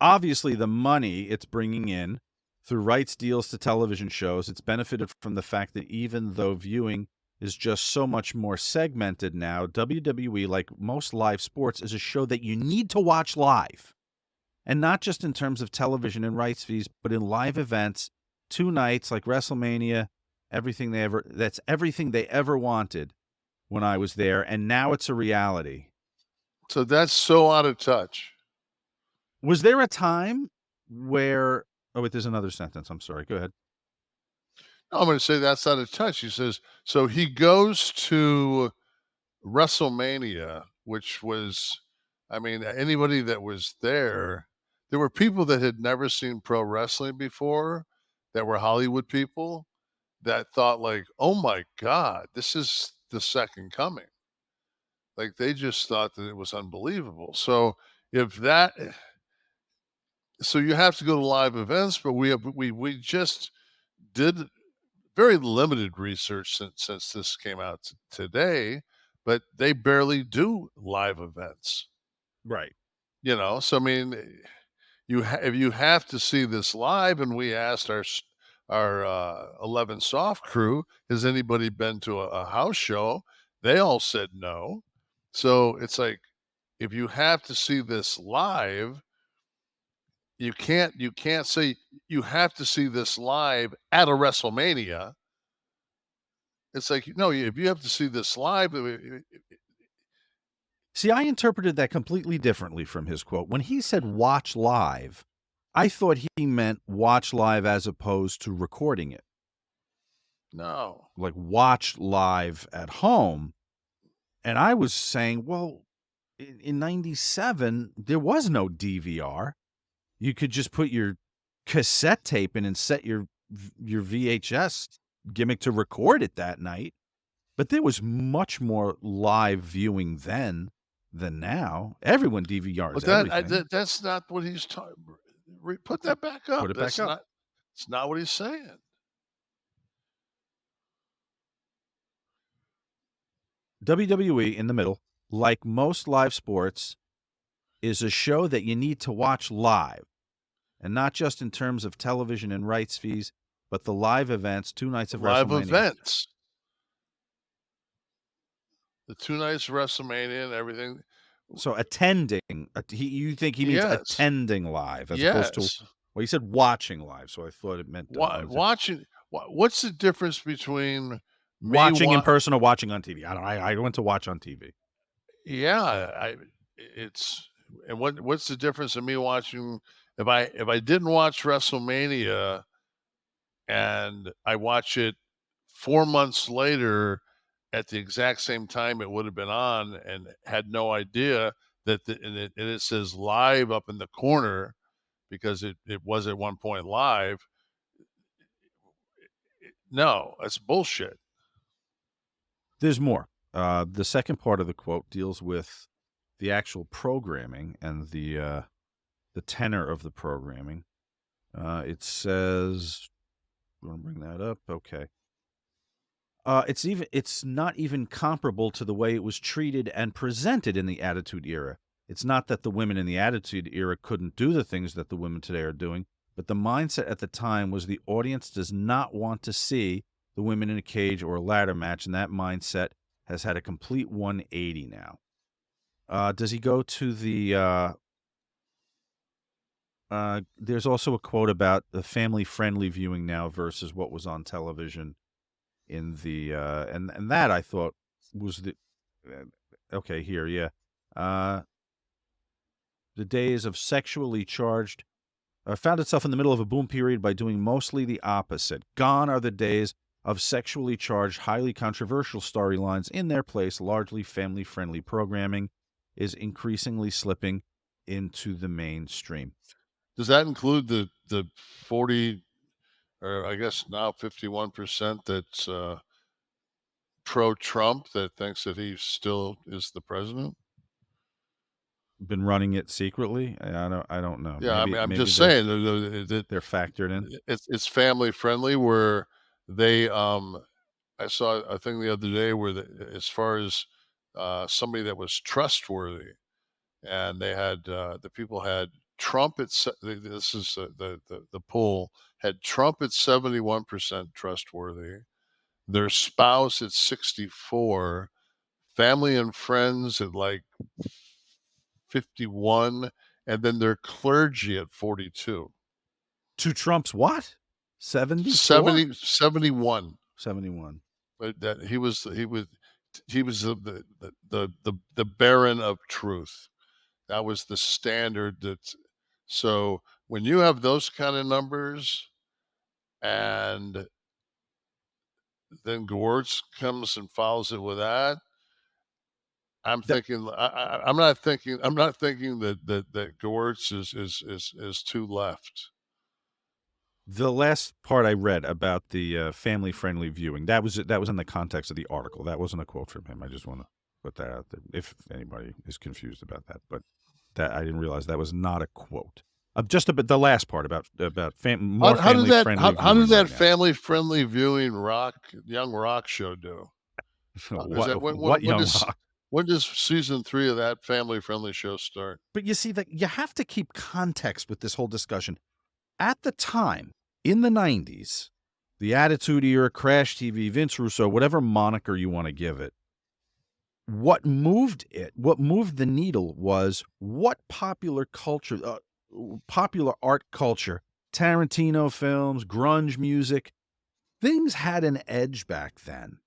obviously the money it's bringing in through rights deals to television shows, it's benefited from the fact that even though viewing is just so much more segmented now, WWE, like most live sports, is a show that you need to watch live. And not just in terms of television and rights fees, but in live events, 2 nights like WrestleMania, that's everything they ever wanted when I was there, and now it's a reality. So that's so out of touch. Was there a time where... Oh, wait, there's another sentence. I'm sorry. Go ahead. No, I'm going to say that's out of touch. He says, so he goes to WrestleMania, which was, I mean, anybody that was there were people that had never seen pro wrestling before, that were Hollywood people, that thought like, oh my God, this is the second coming. Like they just thought that it was unbelievable. So so you have to go to live events, but we just did very limited research since this came out today, but they barely do live events. Right. You know, so I mean, if you have to see this live, and we asked our 11 Soft crew, has anybody been to a house show? They all said no. So it's like, if you have to see this live, you can't say you have to see this live at a WrestleMania. It's like, no, if you have to see this live. See, I interpreted that completely differently from his quote. When he said watch live, I thought he meant watch live as opposed to recording it. No. Like watch live at home. And I was saying, well, in 97, there was no DVR. You could just put your cassette tape in and set your VHS gimmick to record it that night. But there was much more live viewing then than now. Everyone DVRs everything. That's not what he's talking. Put that back up. Put it back up. It's not what he's saying. WWE in the middle, like most live sports, is a show that you need to watch live. And not just in terms of television and rights fees, but the live events, 2 nights of live WrestleMania. Events. The 2 nights of WrestleMania and everything. So attending, you think he means attending live as opposed to, well, he said watching live, so I thought it meant watching. What's the difference between watching in person or watching on TV? I went to watch on TV. Yeah, and what's the difference in me watching? If I didn't watch WrestleMania and I watch it 4 months later at the exact same time it would have been on, and had no idea that it says live up in the corner because it was at one point live. No, that's bullshit. There's more. The second part of the quote deals with the actual programming and the tenor of the programming. It says, you want to bring that up? Okay. It's not even comparable to the way it was treated and presented in the Attitude Era. It's not that the women in the Attitude Era couldn't do the things that the women today are doing, but the mindset at the time was the audience does not want to see the women in a cage or a ladder match, and that mindset has had a complete 180 now. Does he go to the... there's also a quote about the family-friendly viewing now versus what was on television in the... and that, I thought, was the... okay, here, yeah. The days of sexually charged found itself in the middle of a boom period by doing mostly the opposite. Gone are the days of sexually charged, highly controversial storylines. In their place, largely family-friendly programming is increasingly slipping into the mainstream. Does that include the 40, or I guess now 51% that's pro-Trump, that thinks that he still is the president? Been running it secretly? I don't know. Yeah, maybe, I'm just saying that they're factored in. It's family friendly. Where they, I saw a thing the other day where as far as somebody that was trustworthy, and they had the people had Trump at this is the poll had Trump at 71% trustworthy, their spouse at 64, family and friends at like 51, and then their clergy at 42. To Trump's what? 71. 71. But that he was the baron of truth. That was the standard. So when you have those kind of numbers, and then Gewirtz comes and follows it with that, I'm not thinking that Gewirtz is too left. The last part I read about the family-friendly viewing, that was in the context of the article. That wasn't a quote from him. I just want to put that out there if anybody is confused about that. But that I didn't realize that was not a quote. Just about the last part about family-friendly. How did that family-friendly viewing young rock show do? What young rock? When does season 3 of that family-friendly show start? But you see, that you have to keep context with this whole discussion. At the time, in the 90s, the Attitude Era, Crash TV, Vince Russo, whatever moniker you want to give it, what moved the needle was what popular culture, popular art culture, Tarantino films, grunge music, things had an edge back then.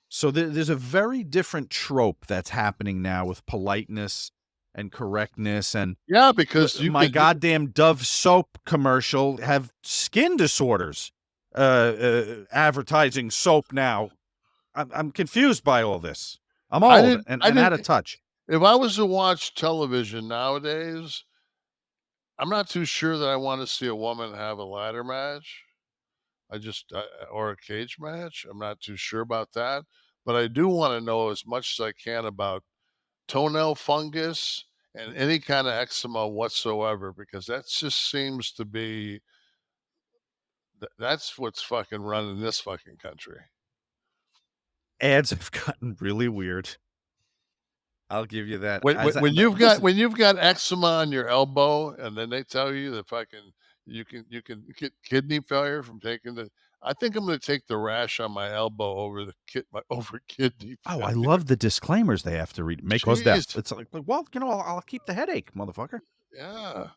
So there's a very different trope that's happening now with politeness and correctness, and yeah, because goddamn Dove soap commercial have skin disorders advertising soap now. I'm confused by all this. I'm old and out of touch. If I was to watch television nowadays, I'm not too sure that I want to see a woman have a ladder match. Or a cage match. I'm not too sure about that, but I do want to know as much as I can about toenail fungus and any kind of eczema whatsoever, because that just seems to be that's what's fucking running this fucking country. Ads have gotten really weird. I'll give you that. When you've got eczema on your elbow, and then they tell you that fucking you can get kidney failure from taking the. I think I'm going to take the rash on my elbow over kidney. Oh, I love the disclaimers they have to read. May cause death. It's like, well, I'll keep the headache, motherfucker. Yeah.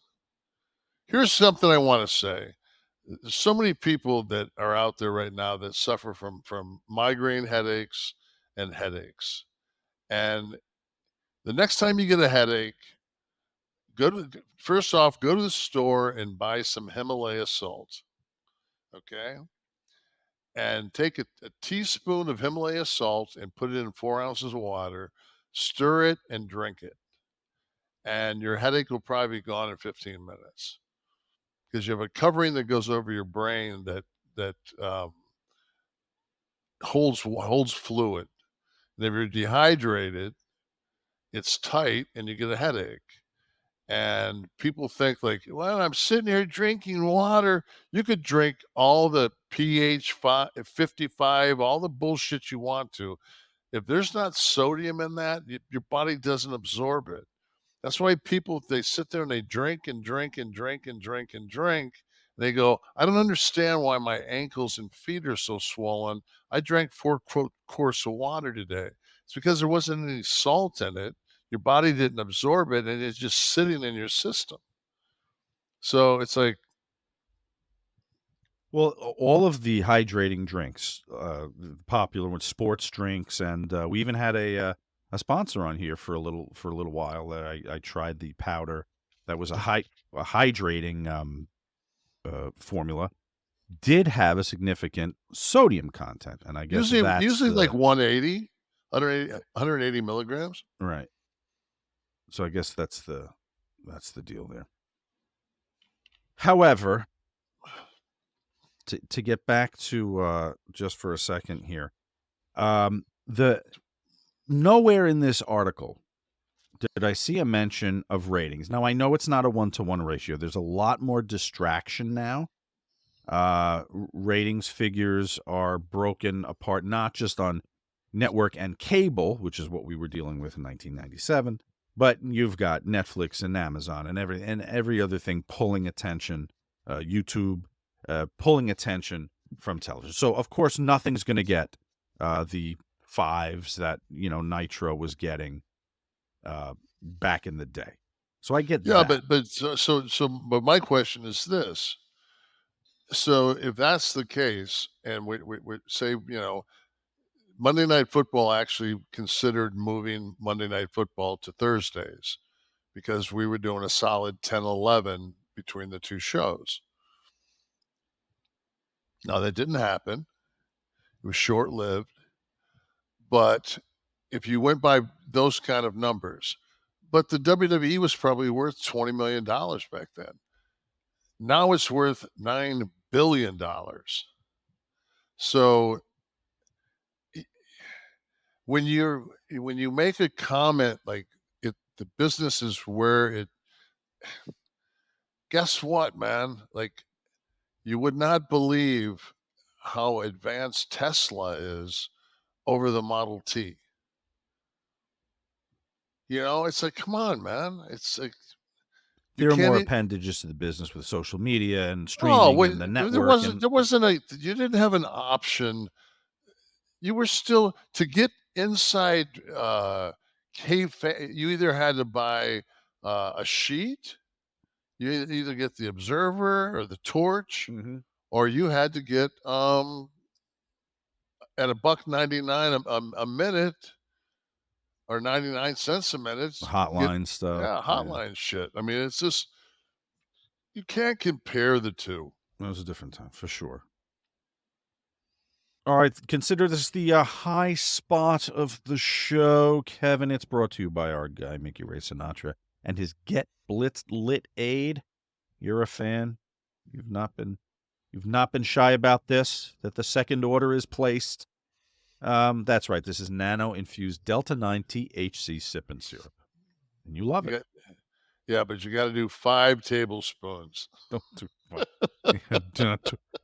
Here's something I want to say. There's so many people that are out there right now that suffer from migraine headaches and headaches. And the next time you get a headache, first off, go to the store and buy some Himalaya salt. Okay? And take a teaspoon of Himalaya salt and put it in 4 ounces of water, stir it and drink it. And your headache will probably be gone in 15 minutes. Because you have a covering that goes over your brain that holds fluid. And if you're dehydrated, it's tight and you get a headache. And people think like, well, I'm sitting here drinking water. You could drink all the pH 55, all the bullshit you want to. If there's not sodium in that, your body doesn't absorb it. That's why people, they sit there and they drink and drink and drink and drink and drink. And they go, I don't understand why my ankles and feet are so swollen. I drank 4 quarts of water today. It's because there wasn't any salt in it. Your body didn't absorb it, and it's just sitting in your system. So it's like, well, all of the hydrating drinks, popular with sports drinks, and we even had a sponsor on here for a little while. I tried the powder that was a hydrating formula. Did have a significant sodium content, and I guess usually like 180 milligrams. Right. So I guess that's the deal there. However, to get back to just for a second here, nowhere in this article did I see a mention of ratings. Now I know it's not a 1-to-1 ratio. There's a lot more distraction now. Ratings figures are broken apart not just on network and cable, which is what we were dealing with in 1997. But you've got Netflix and Amazon and every other thing pulling attention, YouTube pulling attention from television. So of course nothing's going to get the 5s that Nitro was getting back in the day. So I get that. But my question is this: so if that's the case, and we say Monday Night Football actually considered moving Monday Night Football to Thursdays because we were doing a solid 10-11 between the two shows. Now, that didn't happen. It was short-lived. But if you went by those kind of numbers, but the WWE was probably worth $20 million back then. Now it's worth $9 billion. So when you make a comment like the business is where it, guess what, man? Like, you would not believe how advanced Tesla is over the Model T. It's like, come on, man. It's like there are more appendages to the business with social media and streaming and the network. You didn't have an option. You were still, to get inside you either had to buy a sheet, you either get the Observer or the Torch, or you had to get at $1.99 a minute or 99 cents a minute. Hotline stuff. Yeah, hotline shit. I mean, it's just, you can't compare the two. It was a different time, for sure. All right, consider this the high spot of the show. Kevin, it's brought to you by our guy, Mickey Ray Sinatra, and his Get Blitzed Lit Aid. You're a fan. You've not been shy about this, that the second order is placed. That's right. This is nano-infused Delta-9 THC sipping syrup. And you love it. Yeah, but you got to do 5 tablespoons. Don't do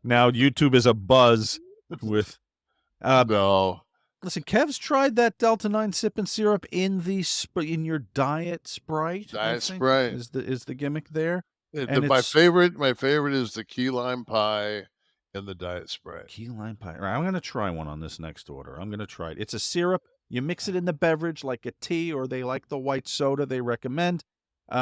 Now YouTube is abuzz with... no. Listen, Kev's tried that Delta-9 sipping syrup in your Diet Sprite. Diet Sprite. Is the gimmick there? My favorite is the key lime pie and the Diet Sprite. Key lime pie. All right, I'm going to try one on this next order. I'm going to try it. It's a syrup. You mix it in the beverage like a tea, or they like the white soda they recommend,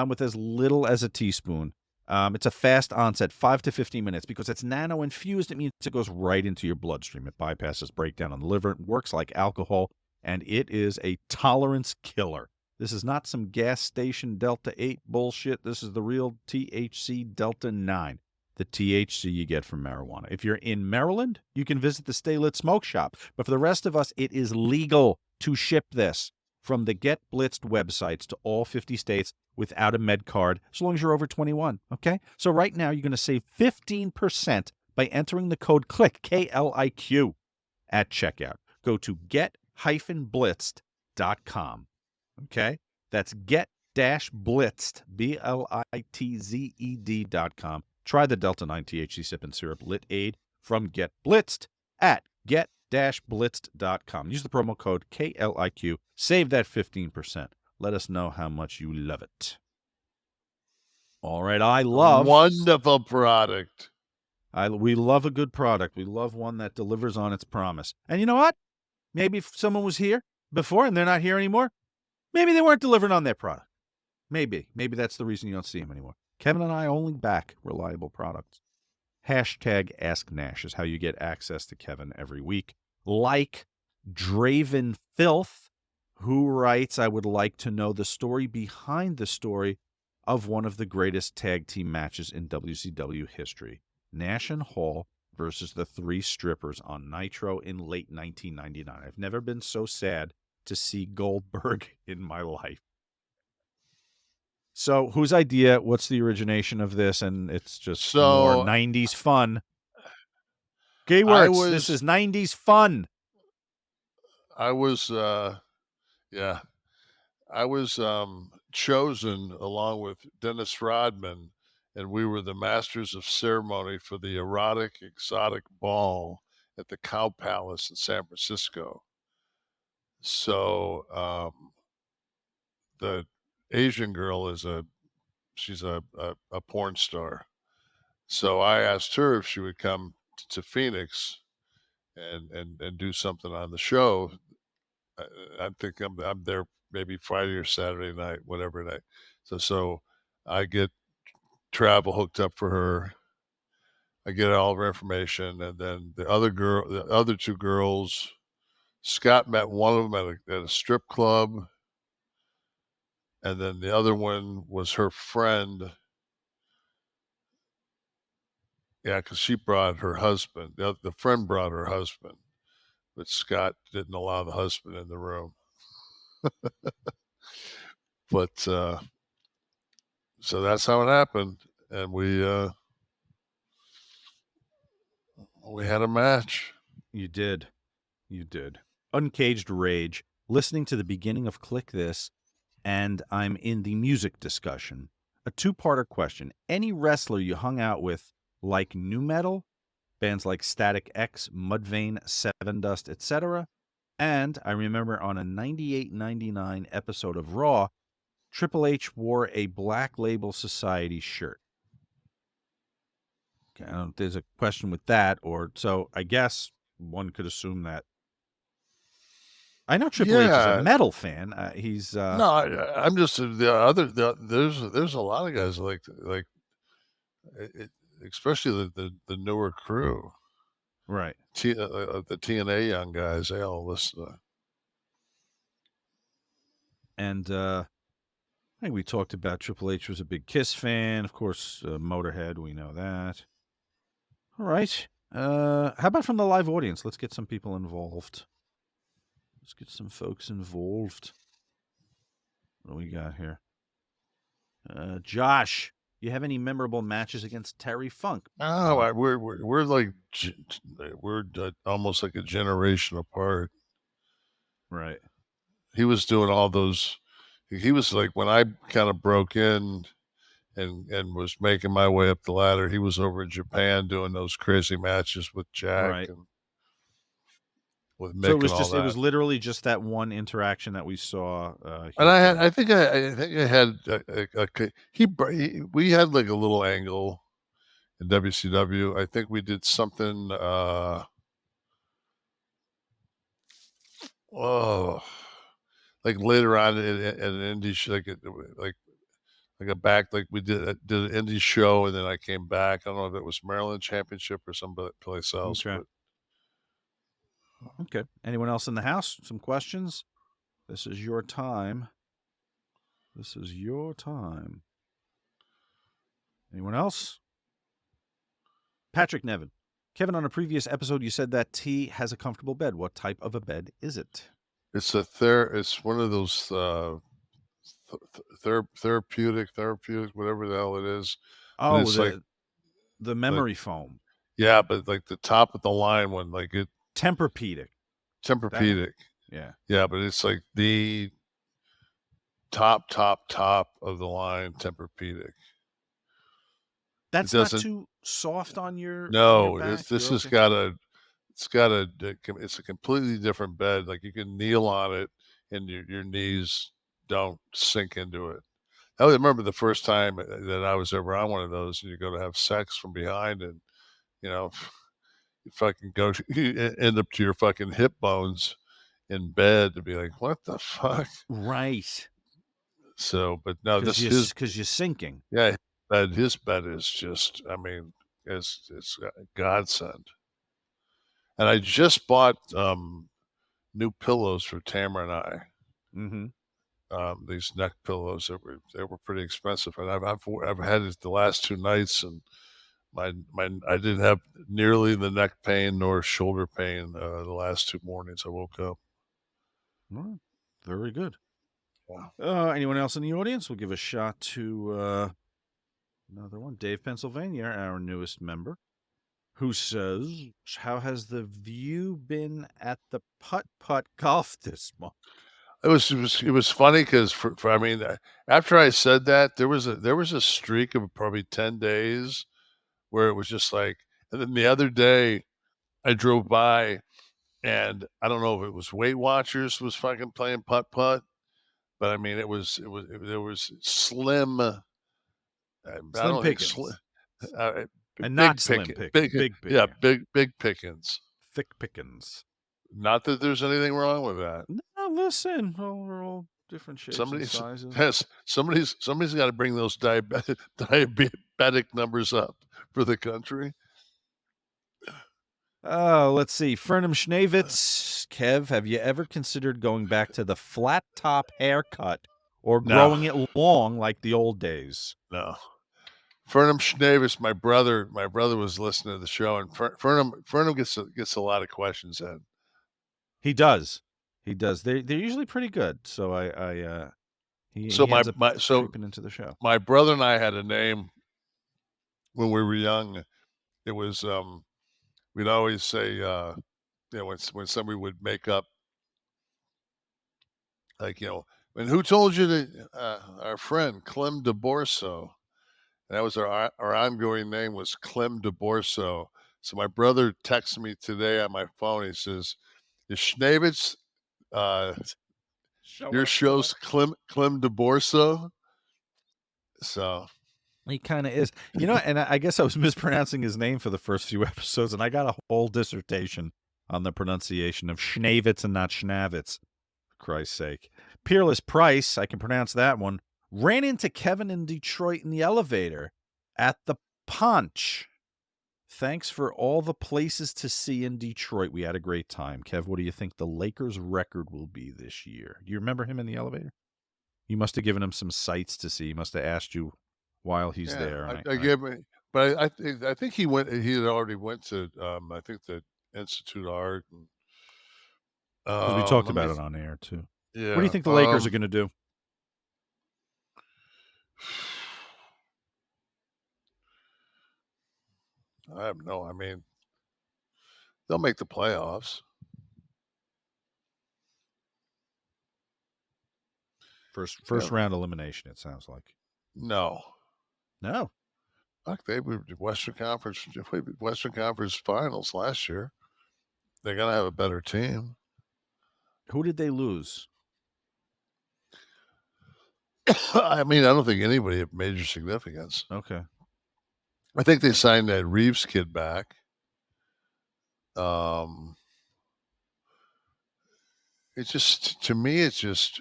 with as little as a teaspoon. It's a fast onset, 5 to 15 minutes. Because it's nano-infused, it means it goes right into your bloodstream. It bypasses breakdown in the liver. It works like alcohol, and it is a tolerance killer. This is not some gas station Delta-8 bullshit. This is the real THC Delta-9, the THC you get from marijuana. If you're in Maryland, you can visit the Stay Lit Smoke Shop. But for the rest of us, it is legal to ship this from the Get Blitzed websites to all 50 states without a med card, as long as you're over 21, okay? So right now, you're going to save 15% by entering the code KLIQ, K-L-I-Q, at checkout. Go to get-blitzed.com. Okay, that's get-blitzed, BLITZED.com. Try the Delta-9 THC Sip and Syrup Lit Aid from Get Blitzed at get-blitzed.com. Use the promo code KLIQ. Save that 15%. Let us know how much you love it. All right, I love... Wonderful product. We love a good product. We love one that delivers on its promise. And you know what? Maybe if someone was here before and they're not here anymore, maybe they weren't delivering on their product. Maybe that's the reason you don't see them anymore. Kevin and I only back reliable products. Hashtag AskNash is how you get access to Kevin every week. Like Draven Filth, who writes, I would like to know the story behind the story of one of the greatest tag team matches in WCW history. Nash and Hall versus the 3 strippers on Nitro in late 1999. I've never been so sad to see Goldberg in my life. So, whose idea? What's the origination of this? And it's just more 90s fun. Gewirtz, this is 90s fun. I was chosen along with Dennis Rodman, and we were the masters of ceremony for the erotic exotic ball at the Cow Palace in San Francisco. So the Asian girl she's a porn star. So I asked her if she would come to Phoenix and do something on the show. I think I'm there maybe Friday or Saturday night, whatever night. So I get travel hooked up for her. I get all of her information, and then the other 2 girls, Scott met one of them at a strip club, and then the other one was her friend. Yeah, because she brought her husband. The friend brought her husband, but Scott didn't allow the husband in the room. But so that's how it happened, and we had a match. You did. Uncaged Rage. Listening to the beginning of Kliq This, and I'm in the music discussion. A 2-parter question. Any wrestler you hung out with like nu metal, bands like Static X, Mudvayne, Sevendust, etc.? And I remember on a 98-99 episode of Raw, Triple H wore a Black Label Society shirt. Okay, I don't know if there's a question with that, so I guess one could assume that. I know Triple H is a metal fan. He's no, I'm just there's a lot of guys like especially the newer crew, right? The TNA young guys, they all listen to. And I think we talked about Triple H was a big Kiss fan, of course. Motorhead, we know that. All right. How about from the live audience? Let's get some people involved. Let's get some folks involved. What do we got here? Josh, you have any memorable matches against Terry Funk? Oh, we're like we're almost like a generation apart. Right. He was doing all those. He was like when I kind of broke in and was making my way up the ladder. He was over in Japan doing those crazy matches with Jack Right. and with Mick. So it was and all just that. it was literally just that one interaction that we saw. And I think I had we had like a little angle in WCW. I think we did something. Like later on at an indie show, like a back, like we did an indie show, and then I came back. I don't know if it was Maryland Championship or someplace else. Okay. Okay. Anyone else in the house? Some questions? This is your time. This is your time. Anyone else? Patrick Nevin. Kevin, on a previous episode, you said that T has a comfortable bed. What type of a bed is it? It's it's one of those therapeutic, whatever the hell it is. Oh, it's the memory foam. Yeah, but like the top of the line one, like it. Tempur-Pedic. Yeah. Yeah, but it's like the top of the line Tempur-Pedic. That's not too soft on your. No, on your back? this has got it's a completely different bed. Like you can kneel on it and your knees don't sink into it. I remember the first time that I was ever on one of those, and you go to have sex from behind, and you fucking you end up to your fucking hip bones in bed to be like, what the fuck? Right. So, but no, because you're sinking. Yeah, his bed is just, I mean, it's a godsend. And I just bought new pillows for Tamara and I. Mm-hmm. These neck pillows they were pretty expensive, and I've had it the last 2 nights, and I didn't have nearly the neck pain nor shoulder pain the last 2 mornings I woke up. All right. Very good. Wow. Anyone else in the audience? We'll give a shot to another one. Dave, Pennsylvania, our newest member, who says, how has the view been at the Putt Putt Golf this month? It was funny because I mean, after I said that, there was a streak of probably 10 days where it was just like, and then the other day I drove by, and I don't know if it was Weight Watchers was fucking playing putt putt, but I mean there was slim pickings. And not slim pickings. Yeah, big pickings. Thick pickings. Not that there's anything wrong with that. No, listen, we're all different shapes and sizes. Somebody's got to bring those diabetic numbers up for the country. Let's see. Fernham Schnavits. Kev, have you ever considered going back to the flat top haircut or growing it long like the old days? No. Fernham Schnavits, my brother was listening to the show, and Fernham gets a lot of questions in. He does. They're usually pretty good. So he ends up creeping into the show. My brother and I had a name when we were young. It was we'd always say when somebody would make up, like, and who told you that our friend Clem DeBorso, and that was our ongoing name was Clem DeBorso. So my brother texted me today on my phone. He says, is Schnavits your show's Clem DeBorso? So he kind of is, and I guess I was mispronouncing his name for the first few episodes, and I got a whole dissertation on the pronunciation of Schnavits and not Schnavits, for Christ's sake. Peerless Price, I can pronounce that one, ran into Kevin in Detroit in the elevator at the Punch. Thanks for all the places to see in Detroit. We had a great time. Kev, what do you think the Lakers' record will be this year? Do you remember him in the elevator? You must have given him some sights to see. He must have asked you while he's there. But I think he went. He had already went to. I think the Institute of Art. And, 'Cause we talked about it on air too. Yeah. What do you think the Lakers are going to do? I have no. I mean, they'll make the playoffs. First round elimination. It sounds like. No. Fuck, they were Western Conference Finals last year. They're gonna have a better team. Who did they lose? I mean, I don't think anybody of major significance. Okay. I think they signed that Reeves kid back. It's just, to me, it just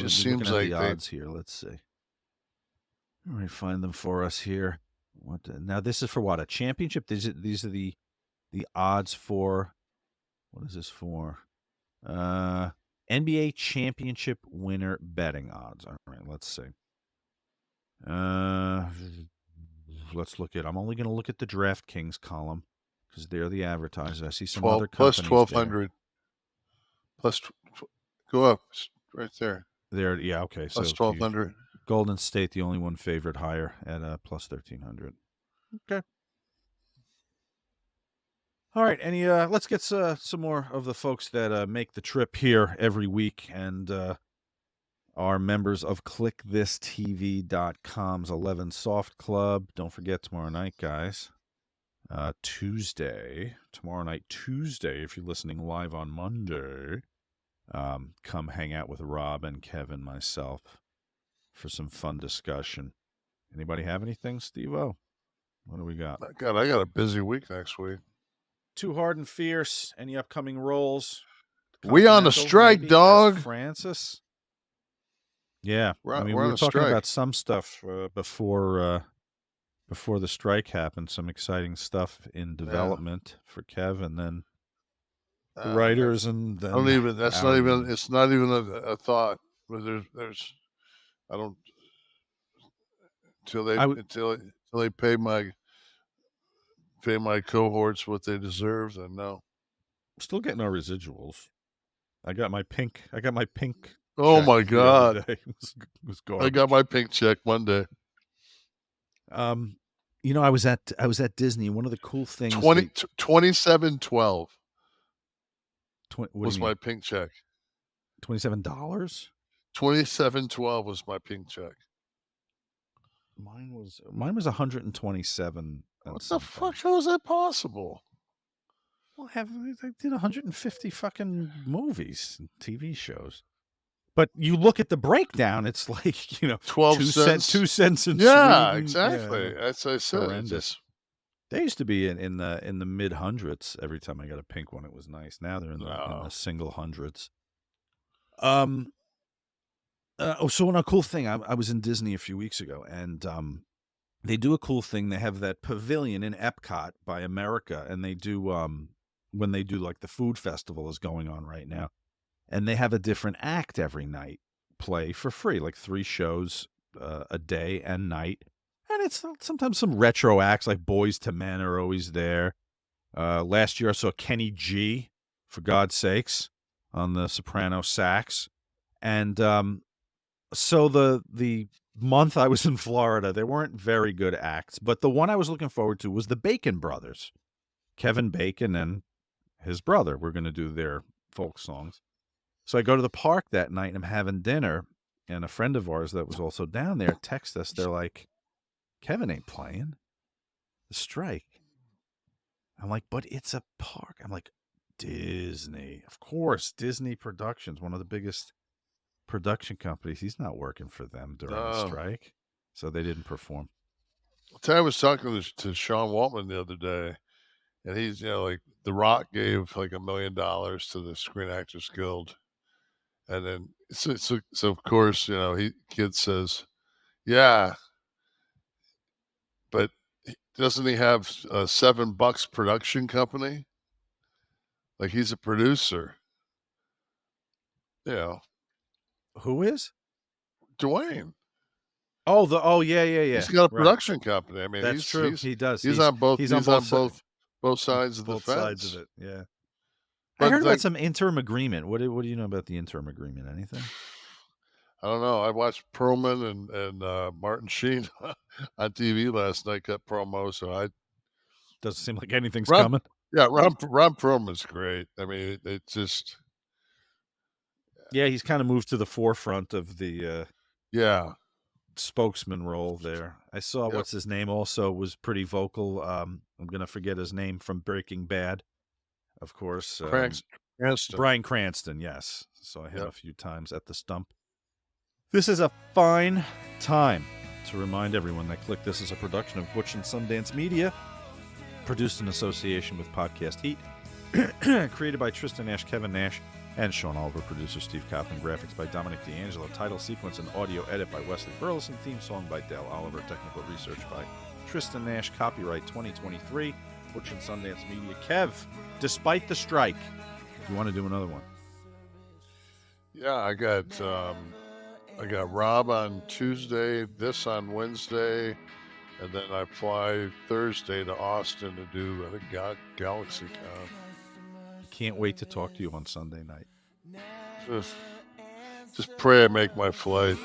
seems like the odds here. Let's see. All right, find them for us here. Now this is for what? A championship? These are the odds for. What is this for? NBA championship winner betting odds. All right, let's see. Let's look at. I'm only going to look at the DraftKings column because they're the advertisers. I see some other companies plus 1,200. Go up right there. There, yeah, okay. Plus so 1,200. Golden State, the only one favored higher at plus 1,300. Okay. All right, let's get some more of the folks that make the trip here every week and are members of KliqThisTV.com's 11 Soft Club. Don't forget tomorrow night, guys. Tomorrow night, Tuesday, if you're listening live on Monday, come hang out with Rob and Kevin, myself, for some fun discussion. Anybody have anything, Steve-O? What do we got? God, I got a busy week next week. Too Hard and Fierce. Any upcoming roles? We on the strike, maybe, dog. Francis. Yeah, we're we were talking about some stuff before the strike happened. Some exciting stuff in development for Kev, and then the writers, and then it's not even a thought. But there's I don't until they pay my cohorts what they deserve. Then no. Still getting our residuals. I got my pink. Oh my God! It was garbage. I got my pink check Monday. I was at Disney. One of the cool things. 27.12 was my pink check. $27. 27.12 was my pink check. Mine was 127. What the fuck? How is that possible? Well, I did 150 fucking movies and TV shows. But you look at the breakdown, it's like, 12 cents. 2 cents in yeah, Sweden. Exactly. Yeah. That's what I said. Horrendous. They used to be in the mid hundreds every time I got a pink one. It was nice. Now they're in the single hundreds. So a cool thing. I was in Disney a few weeks ago, and they do a cool thing. They have that pavilion in Epcot by America, and they do when they do like the food festival is going on right now. And they have a different act every night play for free, like 3 shows a day and night. And it's sometimes some retro acts like Boys to Men are always there. Last year I saw Kenny G, for God's sakes, on the soprano sax. And so the month I was in Florida, there weren't very good acts. But the one I was looking forward to was the Bacon Brothers. Kevin Bacon and his brother were going to do their folk songs. So I go to the park that night and I'm having dinner, and a friend of ours that was also down there texts us. They're like, Kevin ain't playing the strike. I'm like, but it's a park. I'm like, Disney. Of course, Disney Productions, one of the biggest production companies. He's not working for them during the strike. So they didn't perform. I was talking to Sean Waltman the other day, and he's, like The Rock gave like $1 million to the Screen Actors Guild. And then, so of course, kid says, yeah, but doesn't he have a $7 production company? Like he's a producer. Who is? Dwayne. Yeah. He's got a production company. I mean, that's true. He does. He's on both. He's on both sides of the both fence. sides of it. Yeah. But I heard about some interim agreement. What do you know about the interim agreement? Anything? I don't know. I watched Perlman and Martin Sheen on TV last night. Got promo, so doesn't seem like anything's coming. Yeah, Ron Perlman's great. I mean, it just. Yeah, he's kind of moved to the forefront of the spokesman role there. I saw what's his name also was pretty vocal. I'm gonna forget his name from Breaking Bad, of course. Cranston. Bryan Cranston, yes. Saw him a few times at the stump. This is a fine time to remind everyone that Kliq This is a production of Butch and Sundance Media, produced in association with Podcast Heat, created by Tristan Nash, Kevin Nash, and Sean Oliver, producer Steve Coughlin, graphics by Dominic D'Angelo, title sequence and audio edit by Wesley Burleson, theme song by Dale Oliver, technical research by Tristan Nash, copyright 2023, Butch and Sundance Media. Kev, despite the strike, do you want to do another one? Yeah, I got Rob on Tuesday, this on Wednesday, and then I fly Thursday to Austin to do GalaxyCon. Can't wait to talk to you on Sunday night. Just pray I make my flight.